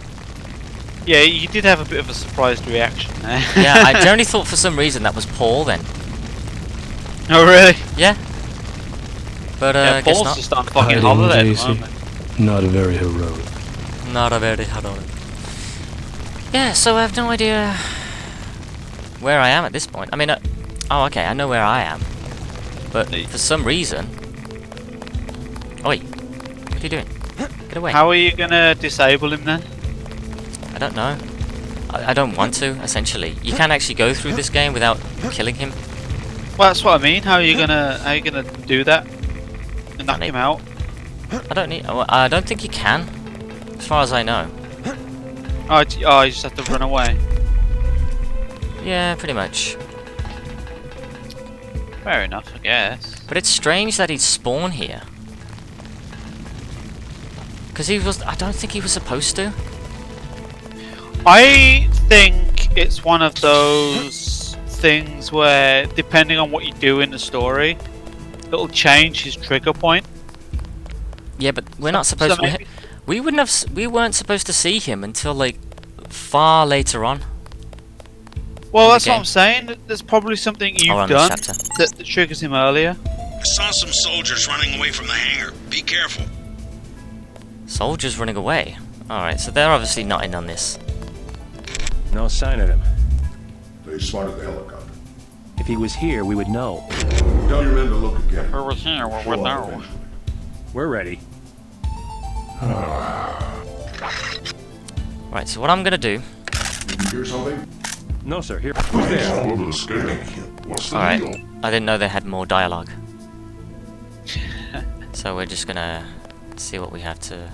Yeah, you did have a bit of a surprised reaction there. Yeah, I generally thought for some reason that was Paul then. Oh really? Yeah. But Yeah, guess Paul's not. just on fucking Hiding, holiday at the JC? moment. Not very heroic. Not a very hard on. Yeah, so I have no idea where I am at this point. I mean, oh okay, I know where I am. But for some reason... Oi! What are you doing? Get away. How are you gonna disable him then? I don't know. I don't want to, essentially. You can't actually go through this game without killing him. Well, that's what I mean. How are you gonna do that? And knock him out? I don't think you can. As far as I know. Oh, you just have to run away. Yeah, pretty much. Fair enough, I guess. But it's strange that he'd spawn here. Because I don't think he was supposed to. I think it's one of those things where, depending on what you do in the story, it'll change his trigger point. Yeah, but we're not supposed so to. maybe- We weren't supposed to see him until like far later on. Well, in the that's what game. I'm saying. There's probably something you've on this done chapter. that triggers him earlier. I saw some soldiers running away from the hangar. Be careful. Soldiers running away. Alright, so they're obviously not in on this. No sign of him. They spotted the helicopter. If he was here, we would know. Tell your men to look again. If we were here, we Show would up know. eventually. We're ready. Right, so what I'm gonna do. Did you hear something? No, sir. Here. Who's there? All over the scanning. What's the Alright, deal? I didn't know they had more dialogue. So we're just gonna see what we have to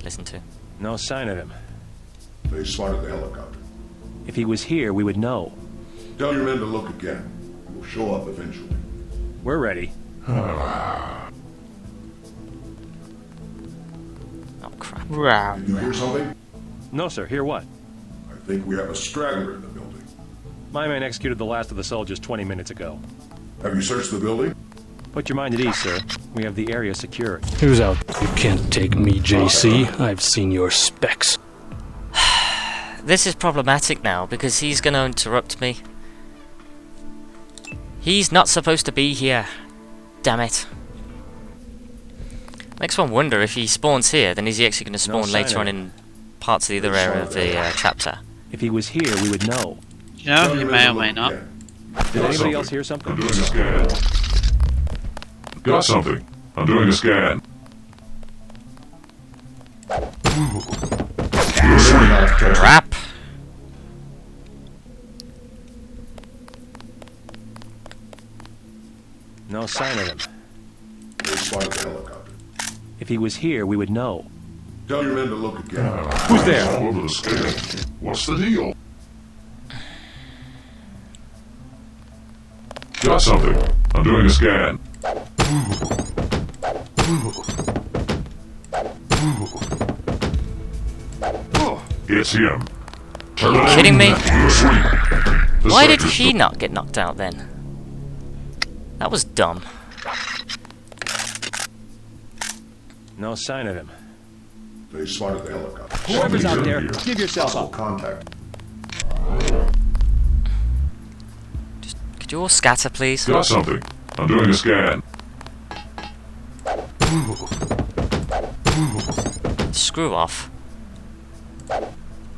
listen to. No sign of him. They spotted the helicopter. If he was here, we would know. Tell your men to look again. We'll show up eventually. We're ready. Oh crap. Wow. Did you hear something? No, sir. Hear what? I think we have a straggler in the building. My man executed the last of the soldiers 20 minutes ago. Have you searched the building? Put your mind at ease, sir. We have the area secured. Who's out? You can't take me, JC. I've seen your specs. This is problematic now because he's gonna interrupt me. He's not supposed to be here. Damn it. Makes one wonder if he spawns here, then is he actually going to spawn sign later of on it. in parts of the other area of the chapter? If he was here, we would know. You know, Tell you your may men or to may look not. again. Did anybody else hear something? I'm doing a scan. Got something. I'm doing a scan. Crap! No sign of him. They spotted the helicopter. If he was here, we would know. Tell your men to look again. Who's there? All over the scan. What's the deal? Got something. I'm doing a scan. It's him. Turn Are you kidding me? The Why did sector's he not get knocked out then? That was dumb. No sign of him. They spotted the helicopter. Whoever's out there, here. give yourself Possible up. contact. Could you all scatter, please? Got something. I'm doing a scan. Screw off.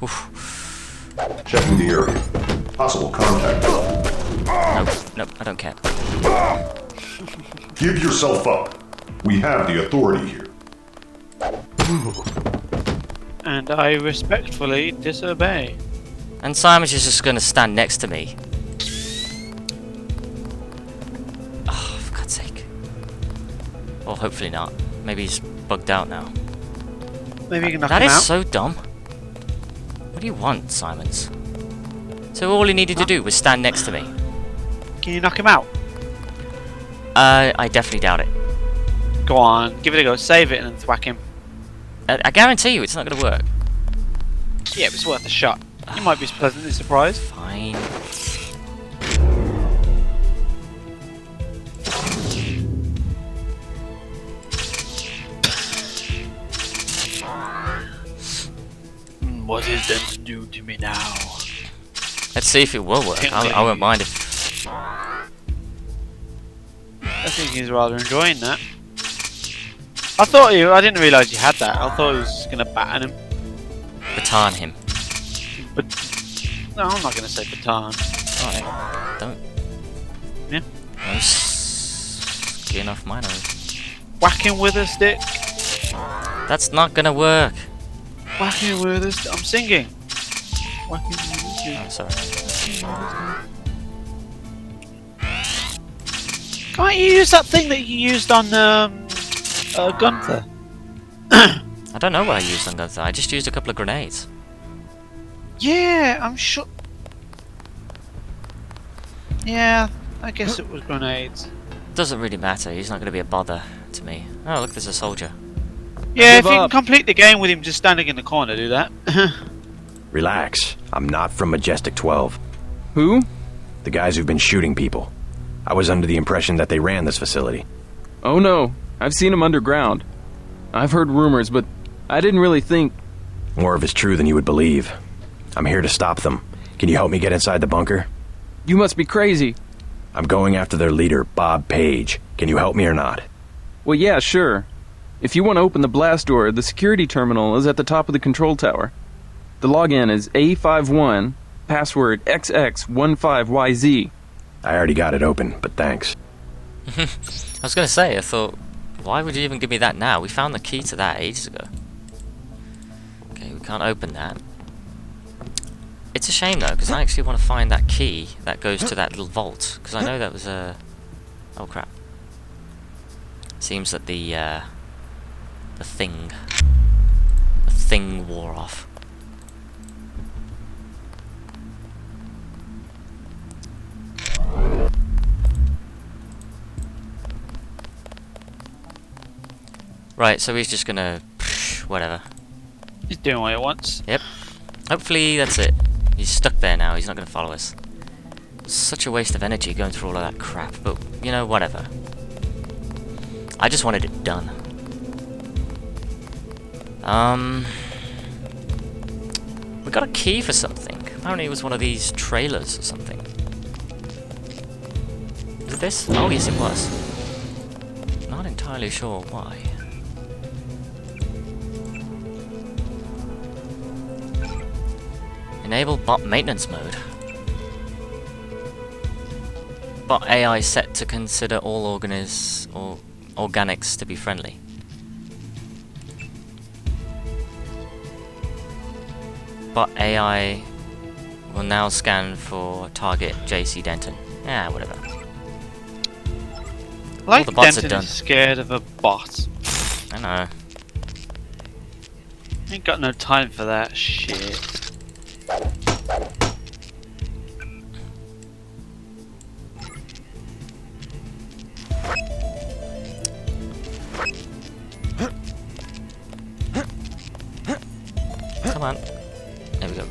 Oof. Checking the area. Possible contact. Nope, I don't care. Give yourself up. We have the authority here. And I respectfully disobey. And Simon's is just going to stand next to me. hopefully not. Maybe he's bugged out now. Maybe you can knock That him is out. so dumb. What do you want, Simons? So all he needed to do was stand next to me. Can you knock him out? I definitely doubt it. Go on, give it a go. Save it and then thwack him. I guarantee you it's not going to work. Yeah, but it's worth a shot. You might be pleasantly surprised. Fine. What is them to do to me now? Let's see if it will work. I won't mind if... I think he's rather enjoying that. I didn't realise you had that. I thought he was going to baton him. baton him. But no, I'm not going to say baton. Alright, don't. Yeah. No skin off my nose. Whack him with a stick. That's not gonna work. Whack him with a stick. I'm singing. Whack him with a stick. Oh, sorry. Can't you use that thing that you used on Gunther? I don't know what I used on Gunther. I just used a couple of grenades. Yeah, I'm sure. Yeah, I guess it was grenades. Doesn't really matter. He's not going to be a bother to me. Oh, look, there's a soldier. Yeah, if you can complete the game with him just standing in the corner, do that. Relax. I'm not from Majestic 12. Who? The guys who've been shooting people. I was under the impression that they ran this facility. Oh no, I've seen them underground. I've heard rumors, but I didn't really think... More of it's true than you would believe. I'm here to stop them. Can you help me get inside the bunker? You must be crazy. I'm going after their leader, Bob Page. Can you help me or not? Well, yeah, sure. If you want to open the blast door, the security terminal is at the top of the control tower. The login is A51, password XX15YZ. I already got it open, but thanks. I was going to say, I thought, why would you even give me that now? We found the key to that ages ago. Okay, we can't open that. It's a shame though, because I actually want to find that key that goes to that little vault, because I know that was a... Oh crap. Seems that the thing wore off. Right, so he's just gonna... whatever. He's doing what he wants. Yep. Hopefully that's it. He's stuck there now, he's not gonna follow us. Such a waste of energy going through all of that crap, but, you know, whatever. I just wanted it done. We got a key for something. Apparently it was one of these trailers or something. Was it this? Oh yes it was. Not entirely sure why. Enable bot maintenance mode. Bot AI set to consider all organics to be friendly. Bot AI will now scan for target JC Denton. Yeah, whatever. Like all the bots Denton are done. is scared of a bot. I know. Ain't got no time for that shit. Come on. There we go.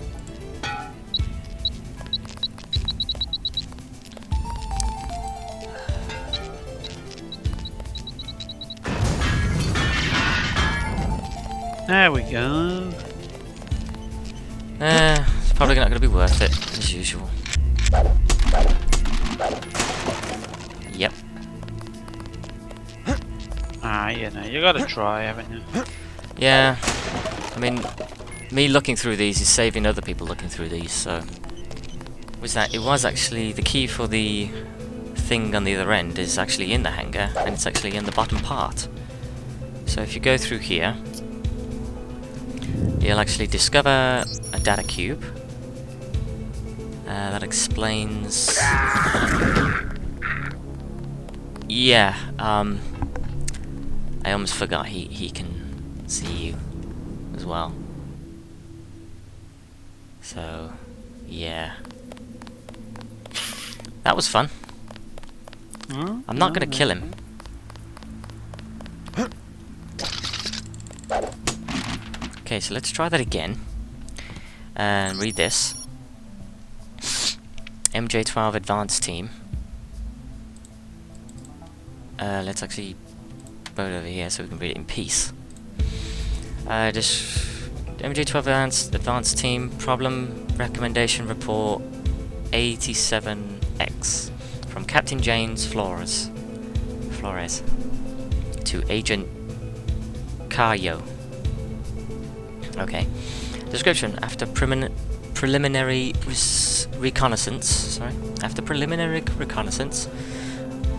There we go. It's probably not going to be worth it, as usual. Yep. Ah, you know, you gotta try, haven't you? Yeah. I mean, me looking through these is saving other people looking through these, so... It was actually the key for the thing on the other end is actually in the hangar, and it's actually in the bottom part. So if you go through here, you'll actually discover a data cube that explains... I almost forgot he can see you as well. So, yeah. That was fun. I'm not gonna kill him. Okay, so let's try that again. And read this. MJ12 Advanced Team. Let's actually put it over here so we can read it in peace. Just MJ12 Advanced Team Problem Recommendation Report 87X from Captain James Flores to Agent Cayo. Okay. Description: after preliminary reconnaissance, I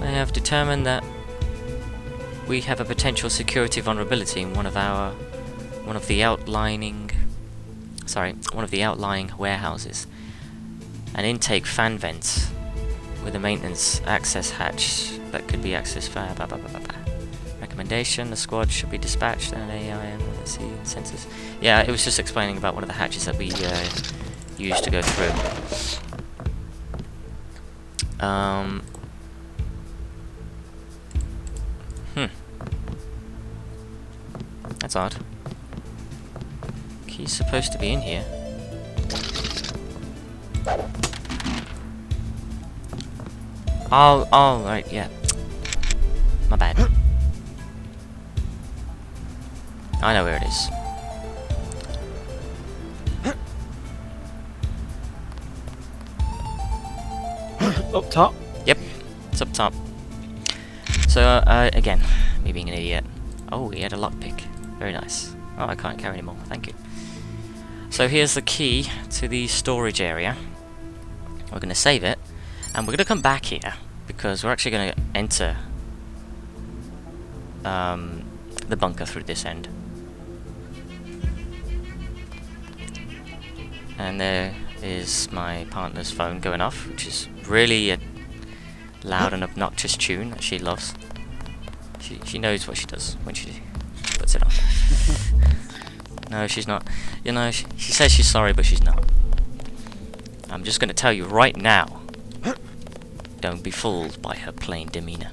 have determined that we have a potential security vulnerability in one of the outlying warehouses. An intake fan vent with a maintenance access hatch that could be accessed via blah blah blah blah blah. Recommendation: the squad should be dispatched and AIM sensors. Yeah, it was just explaining about one of the hatches that we used to go through. That's odd. Key's supposed to be in here. Oh, right, yeah. My bad. I know where it is. Up top? Yep, it's up top. So, again, me being an idiot. Oh, he had a lockpick. Very nice. Oh, I can't carry anymore. Thank you. So here's the key to the storage area. We're going to save it, and we're going to come back here because we're actually going to enter the bunker through this end. And there is my partner's phone going off, which is really a loud and obnoxious tune that she loves. She knows what she does when she puts it on. No, she's not. You know, she says she's sorry, but she's not. I'm just going to tell you right now, don't be fooled by her plain demeanor.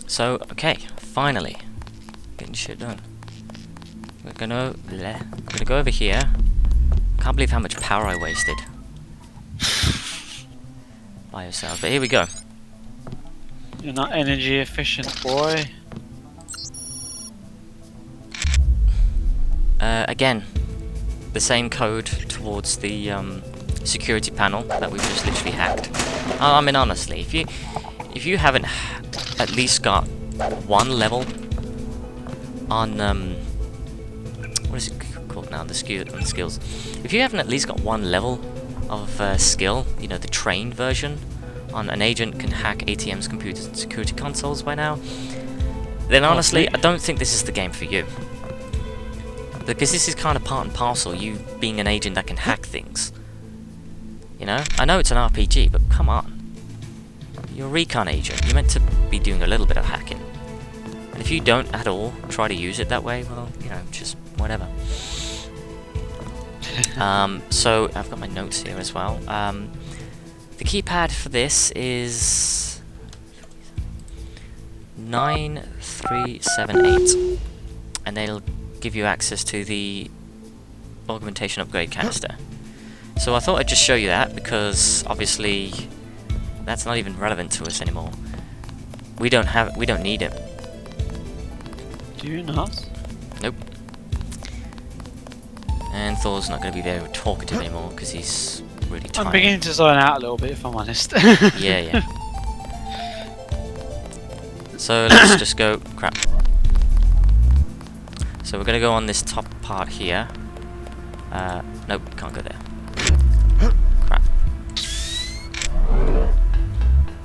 So, okay, finally, getting shit done. We're gonna go over here. Can't believe how much power I wasted by yourself, but here we go. You're not energy efficient, boy. Again, the same code towards the security panel that we've just literally hacked. I mean, honestly, if you haven't at least got one level on what is it called now? The skills. If you haven't at least got one level of skill, you know, the trained version on an agent can hack ATM's computers and security consoles by now, then honestly, I don't think this is the game for you. Because this is kind of part and parcel, you being an agent that can hack things. You know? I know it's an RPG, but come on. You're a recon agent. You're meant to be doing a little bit of hacking. And if you don't at all try to use it that way, well, you know, just whatever. So, I've got my notes here as well. The keypad for this is 9378. And they'll give you access to the augmentation upgrade canister. So I thought I'd just show you that because obviously that's not even relevant to us anymore. We don't need it. Do you not? Nope. And Thor's not going to be very talkative anymore because he's really tired. I'm beginning to zone out a little bit, if I'm honest. Yeah. So let's just go. Crap. So we're going to go on this top part here. Nope, can't go there. Crap.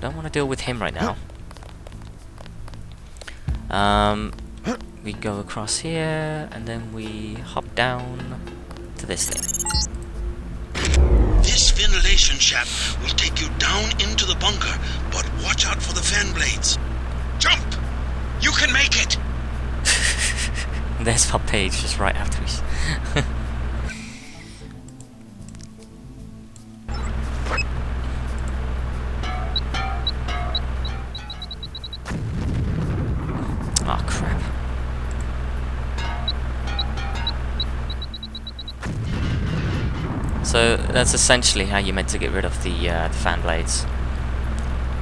Don't want to deal with him right now. We go across here, and then we hop down to this thing. This ventilation shaft will take you down into the bunker, but watch out for the fan blades. Jump! You can make it! There's our page just right after us. Oh crap. So that's essentially how you're meant to get rid of the fan blades.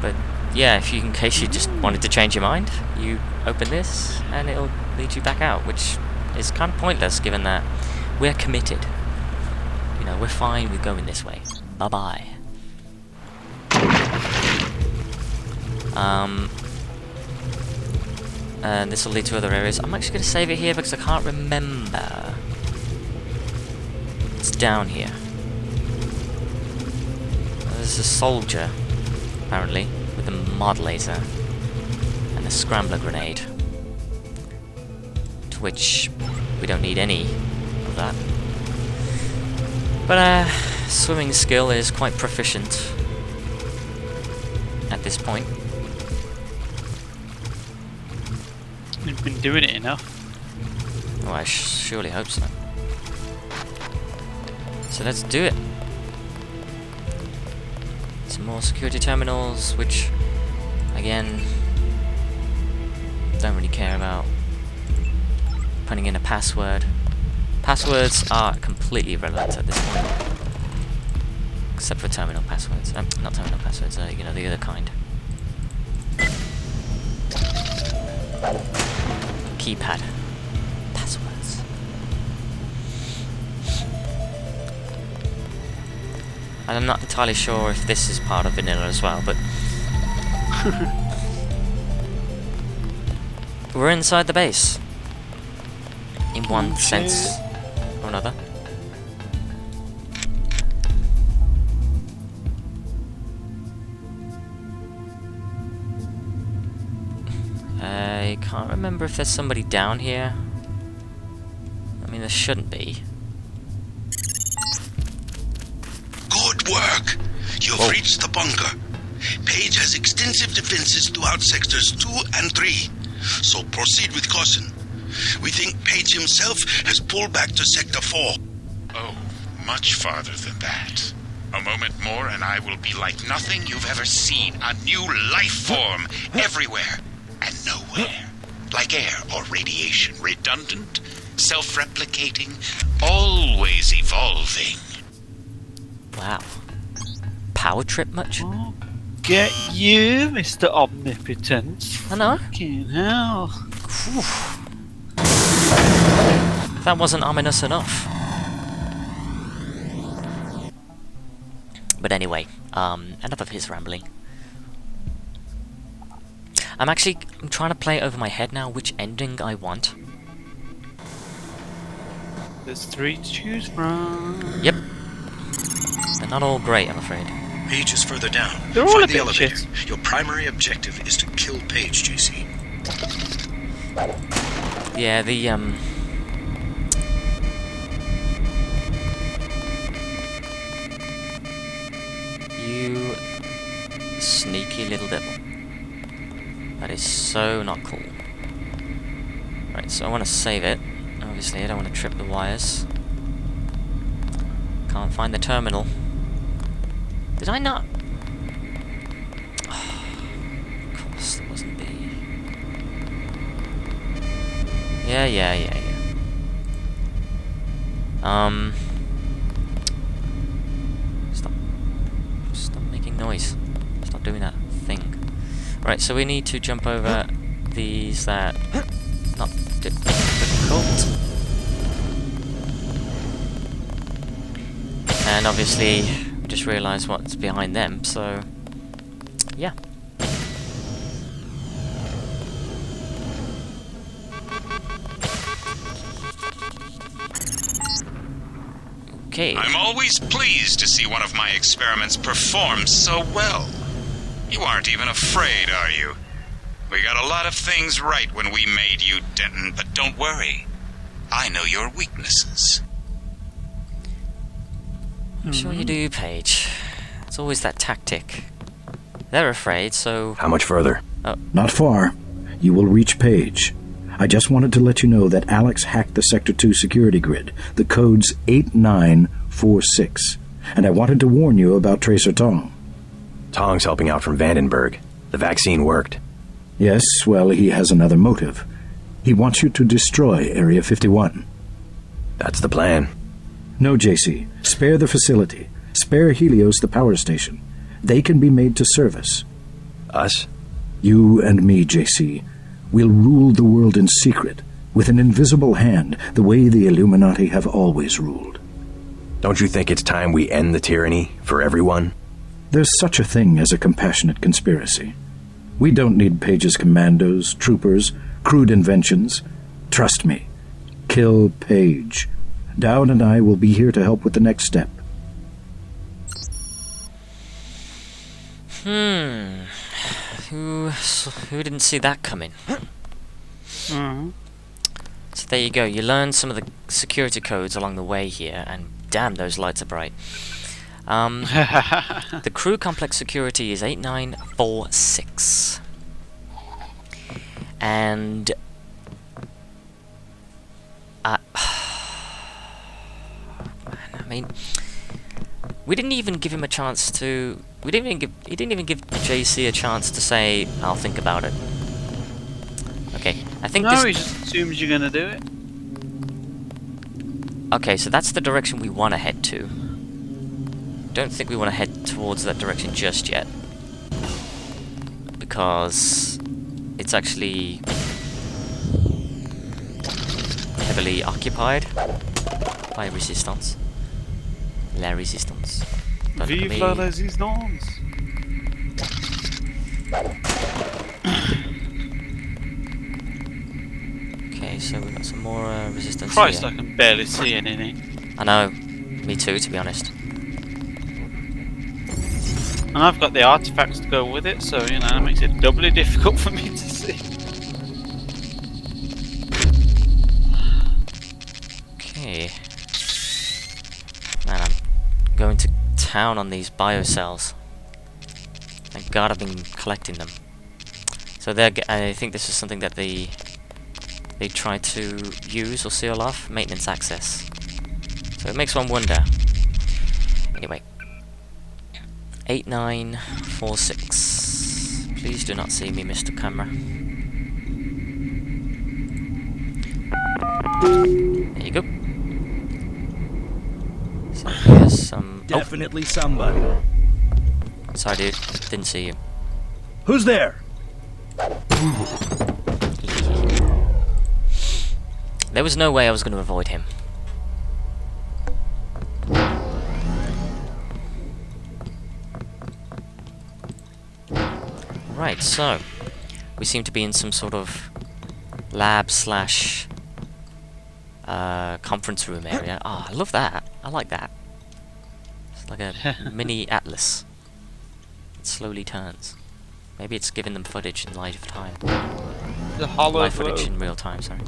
But yeah, if you, in case you just wanted to change your mind, you open this and it'll lead you back out, which is kind of pointless given that we're committed. You know, we're fine with going this way. Bye bye. And this will lead to other areas. I'm actually going to save it here because I can't remember. It's down here. There's a soldier, apparently, with a mod laser and a scrambler grenade. To which we don't need any of that. But swimming skill is quite proficient at this point. You've been doing it enough. Oh, I surely hope so. So let's do it. Some more security terminals, which, again, don't really care about. Putting in a password. Passwords are completely irrelevant at this point. Except for terminal passwords. Not terminal passwords, you know, the other kind. Keypad. Passwords. And I'm not entirely sure if this is part of vanilla as well, but we're inside the base. In one sense or another. I can't remember if there's somebody down here. I mean, there shouldn't be. Good work! You've reached the bunker. Page has extensive defenses throughout sectors 2 and 3, so proceed with caution. We think Page himself has pulled back to Sector 4. Oh, much farther than that. A moment more and I will be like nothing you've ever seen. A new life form everywhere and nowhere. Like air or radiation, redundant, self-replicating, always evolving. Wow. Power trip much? Oh, get you, Mr. Omnipotent. I know. Fucking hell. Whew. That wasn't ominous enough. But anyway, enough of his rambling. I'm trying to play it over my head now which ending I want. There's 3 to choose from. Yep. They're not all great, I'm afraid. Page is further down. They're all Find a the bit elevator. shit. Your primary objective is to kill Page, JC. Yeah, the you sneaky little devil. That is so not cool. Right, so I want to save it. Obviously, I don't want to trip the wires. Can't find the terminal. Did I not? Oh, of course, there wasn't the... Yeah. Stop making noise. Stop doing that thing. Right, so we need to jump over these that... Not difficult. And obviously, we just realised what's behind them, so... Yeah. Okay. I'm always pleased to see one of my experiments perform so well. You aren't even afraid, are you? We got a lot of things right when we made you, Denton, but don't worry. I know your weaknesses. Sure you do, Paige. It's always that tactic. They're afraid, so... How much further? Not far. You will reach Page. I just wanted to let you know that Alex hacked the Sector 2 security grid. The code's 8946. And I wanted to warn you about Tracer Tong. Tong's helping out from Vandenberg. The vaccine worked. Yes, well, he has another motive. He wants you to destroy Area 51. That's the plan. No, JC. Spare the facility. Spare Helios the power station. They can be made to service. Us? You and me, JC. We'll rule the world in secret, with an invisible hand, the way the Illuminati have always ruled. Don't you think it's time we end the tyranny for everyone? There's such a thing as a compassionate conspiracy. We don't need Page's commandos, troopers, crude inventions. Trust me. Kill Page. Dowd and I will be here to help with the next step. Who didn't see that coming? Mm-hmm. So there you go. You learned some of the security codes along the way here, and damn, those lights are bright. The crew complex security is 8946. And... I mean... We didn't even give him a chance to... He didn't even give JC a chance to say, I'll think about it. Okay, I think No, he just assumes you're gonna do it. Okay, so that's the direction we want to head to. Don't think we want to head towards that direction just yet. Because... it's actually... heavily occupied by resistance. La resistance. But Vive la resistance! Okay, so we've got some more resistance Christ, here. I can barely see anything. I know. Me too, to be honest. And I've got the artifacts to go with it, so, you know, that makes it doubly difficult for me to see. Okay. Man, I'm going to town on these biocells. Thank God I've been collecting them. So I think this is something that they try to use or seal off. Maintenance access. So it makes one wonder. Anyway. 8946. Please do not see me, Mr. Camera. There you go. So here's some... Definitely somebody. Sorry, dude. Didn't see you. Who's there? There was no way I was going to avoid him. Right, so we seem to be in some sort of lab slash conference room area. Oh, I love that. I like that. It's like a mini atlas. It slowly turns. Maybe it's giving them footage in live time. The hollow live footage in real time, sorry.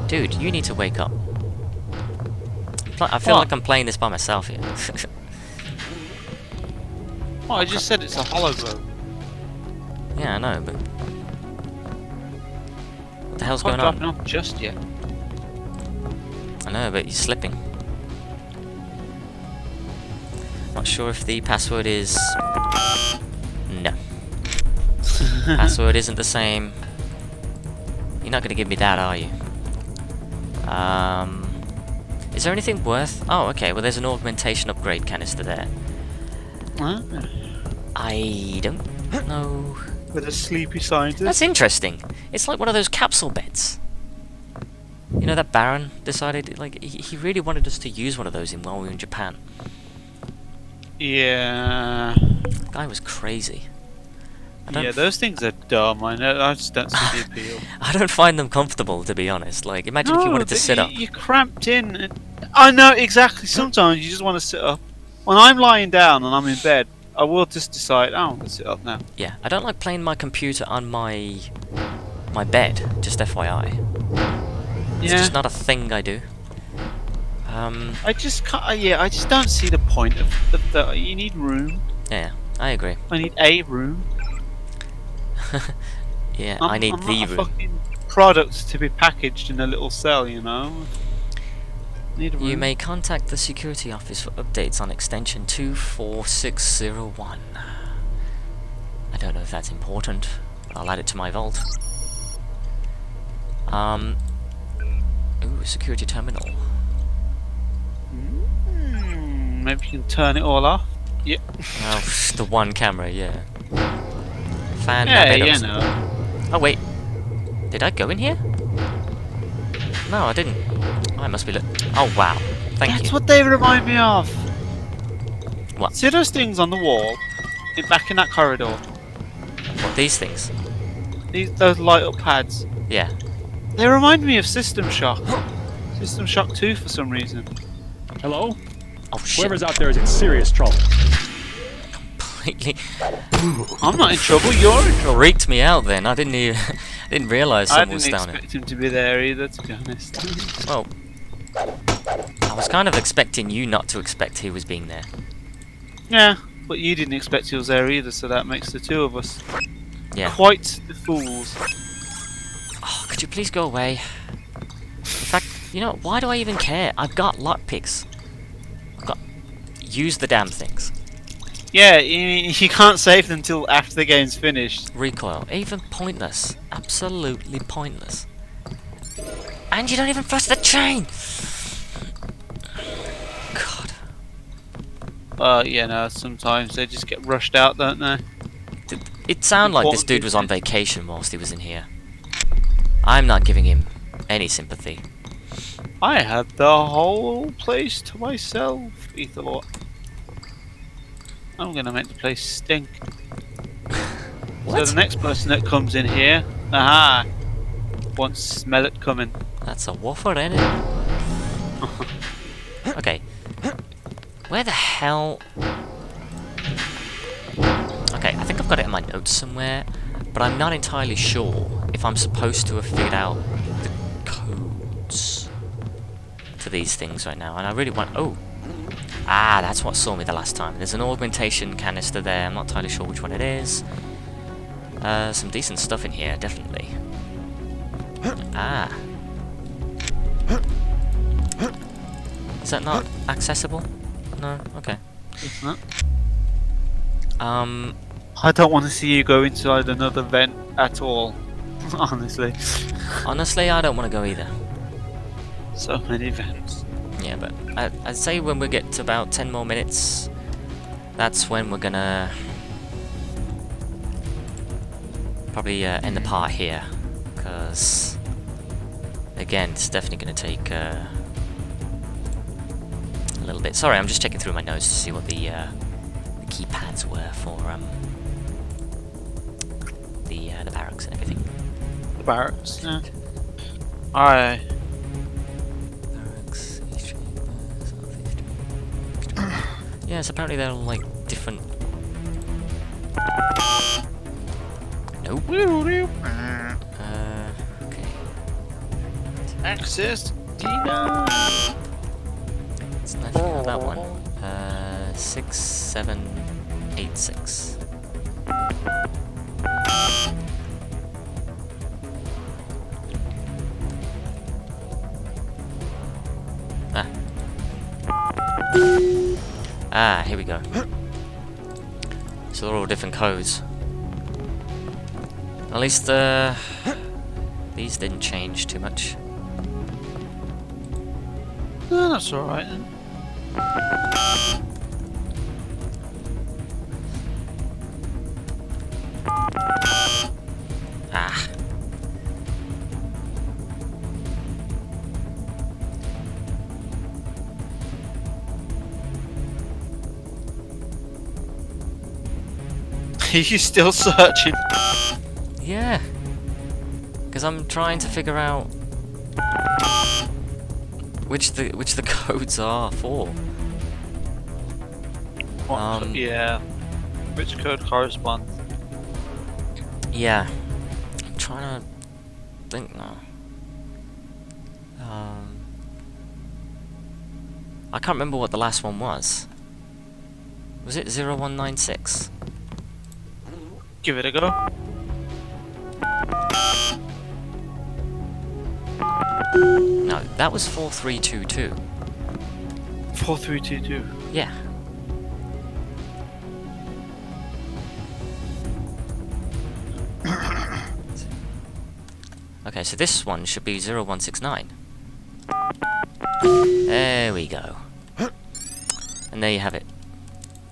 Dude, you need to wake up. I feel like I'm playing this by myself here. Oh, I just said it's a hologram. Yeah, I know, but... what the hell's Not going on? dropping off just yet. I know, but you're slipping. Not sure if the password is... No. Password isn't the same. You're not going to give me that, are you? Is there anything worth... oh, okay, well there's an augmentation upgrade canister there. Huh? I don't know. With a sleepy scientist. That's interesting. It's like one of those capsule beds. You know that Baron decided, like, he really wanted us to use one of those while we were in Japan. Yeah. The guy was crazy. Yeah, those things are dumb. I know. I just don't see the appeal. I don't find them comfortable, to be honest. Like, imagine if you wanted to sit up. You're cramped in. I know exactly. Sometimes you just want to sit up. When I'm lying down and I'm in bed, I will just decide, oh, I'm going to sit up now. Yeah, I don't like playing my computer on my bed, just FYI. It's just not a thing I do. I just can't. Yeah, I just don't see the point of the. You need room. Yeah, I agree. I need a room. Yeah, I'm I need not the a room. fucking product to be packaged in a little cell, you know. Need a room. You may contact the security office for updates on extension 24601. I don't know if that's important. I'll add it to my vault. Ooh, security terminal. Maybe you can turn it all off. Yep. Oh, the one camera, yeah. Fan. Yeah, habit yeah, of- no. Oh wait, did I go in here? No, I didn't. I must be. Oh wow, thank you. That's what they remind me of. What? See those things on the wall, back in that corridor. What, these things? Those light up pads. Yeah. They remind me of System Shock. System Shock 2 for some reason. Hello? Oh shit. Whoever's out there is in serious trouble. Completely. I'm not in trouble. You're in trouble. Freaked me out then. I didn't even. Didn't realise I someone was didn't down expect him to be there either, to be honest. Well, I was kind of expecting you not to expect he was being there. Yeah, but you didn't expect he was there either, so that makes the two of us Yeah. quite the fools. Oh, could you please go away? In fact, you know, why do I even care? I've got lockpicks. Use the damn things. Yeah, you can't save them until after the game's finished. Recoil, even pointless. Absolutely pointless. And you don't even press the chain! God. Yeah, no, sometimes they just get rushed out, don't they? It sounded like this dude was on vacation whilst he was in here. I'm not giving him any sympathy. I had the whole place to myself, he thought. I'm gonna make the place stink. So the next person that comes in here, aha, won't smell it coming. That's a woofer, ain't it? Okay. Where the hell... Okay, I think I've got it in my notes somewhere, but I'm not entirely sure if I'm supposed to have figured out the codes to these things right now, and I really want... Oh! Ah, that's what saw me the last time. There's an augmentation canister there, I'm not entirely sure which one it is. Some decent stuff in here, definitely. Ah. Is that not accessible? No? Okay. It's not. I don't want to see you go inside another vent at all. Honestly. Honestly, I don't want to go either. So many vents. Yeah, but I'd say when we get to about 10 more minutes, that's when we're gonna probably end the part here, because again, it's definitely gonna take a little bit. Sorry, I'm just checking through my notes to see what the keypads were for the barracks and everything. The barracks, yeah. Alright. Barracks, East Chamber, yes, apparently they're all like different. Nope. Okay. Access denied. It's nothing on that one. 6786. Ah, here we go. So they're all different codes. At least these didn't change too much. No, that's alright then. Ah. Are you still searching? Yeah. Because I'm trying to figure out which the codes are for. Yeah. Which code corresponds? Yeah. I'm trying to think now. I can't remember what the last one was. Was it 0196? Give it a go. No, that was 4322. 4322. Yeah. Okay, so this one should be 0169. There we go. And there you have it.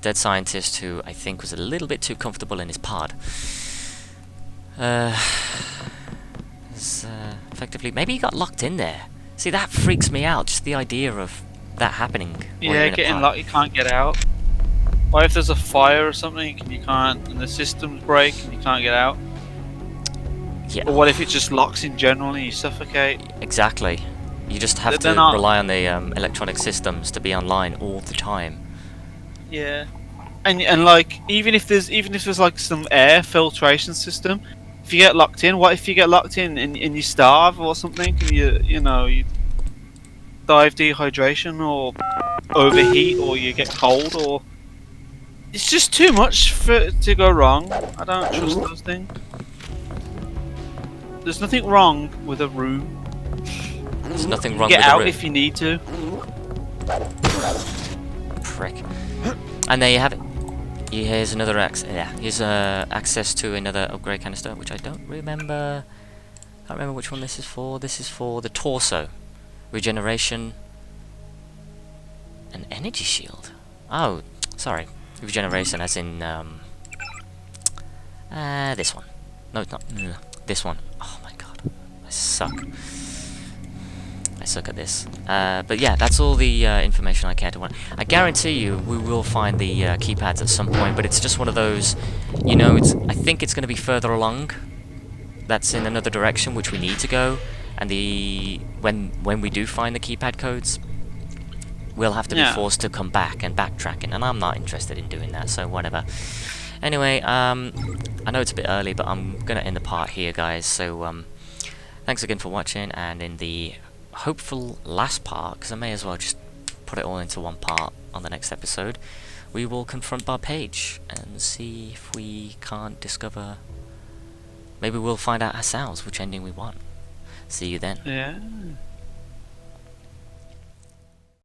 Dead scientist who I think was a little bit too comfortable in his pod. Effectively, maybe he got locked in there. See, that freaks me out, just the idea of that happening. While you're Yeah, in a getting pod. locked, you can't get out. What if there's a fire or something and you can't, and the systems break and you can't get out? Yeah. Or what if it just locks in general and you suffocate? Exactly. You just have They're to not- rely on the electronic systems to be online all the time. Yeah. And like even if there's like some air filtration system, if you get locked in, what if you get locked in and you starve or something and you die of dehydration or overheat or you get cold or it's just too much for it to go wrong. I don't trust those things. There's nothing wrong with a room. There's nothing You wrong get with out the room. if you need to. Prick. And there you have it. Here's another here's access to another upgrade canister, which I don't remember. Can't remember which one this is for. This is for the torso, regeneration, an energy shield. Oh, sorry, regeneration, as in this one. No, it's not. This one. Oh my god, I suck. I suck at this. But yeah, that's all the information I care to want. I guarantee you we will find the keypads at some point, but it's just one of those, you know, I think it's going to be further along. That's in another direction, which we need to go. And when we do find the keypad codes, we'll have to be forced to come back and backtracking, and I'm not interested in doing that, so whatever. Anyway, I know it's a bit early, but I'm going to end the part here, guys, so thanks again for watching, and in the hopeful last part, because I may as well just put it all into one part on the next episode, we will confront Bob Page and see if we can't discover, maybe we'll find out ourselves which ending we want. See you then. Yeah.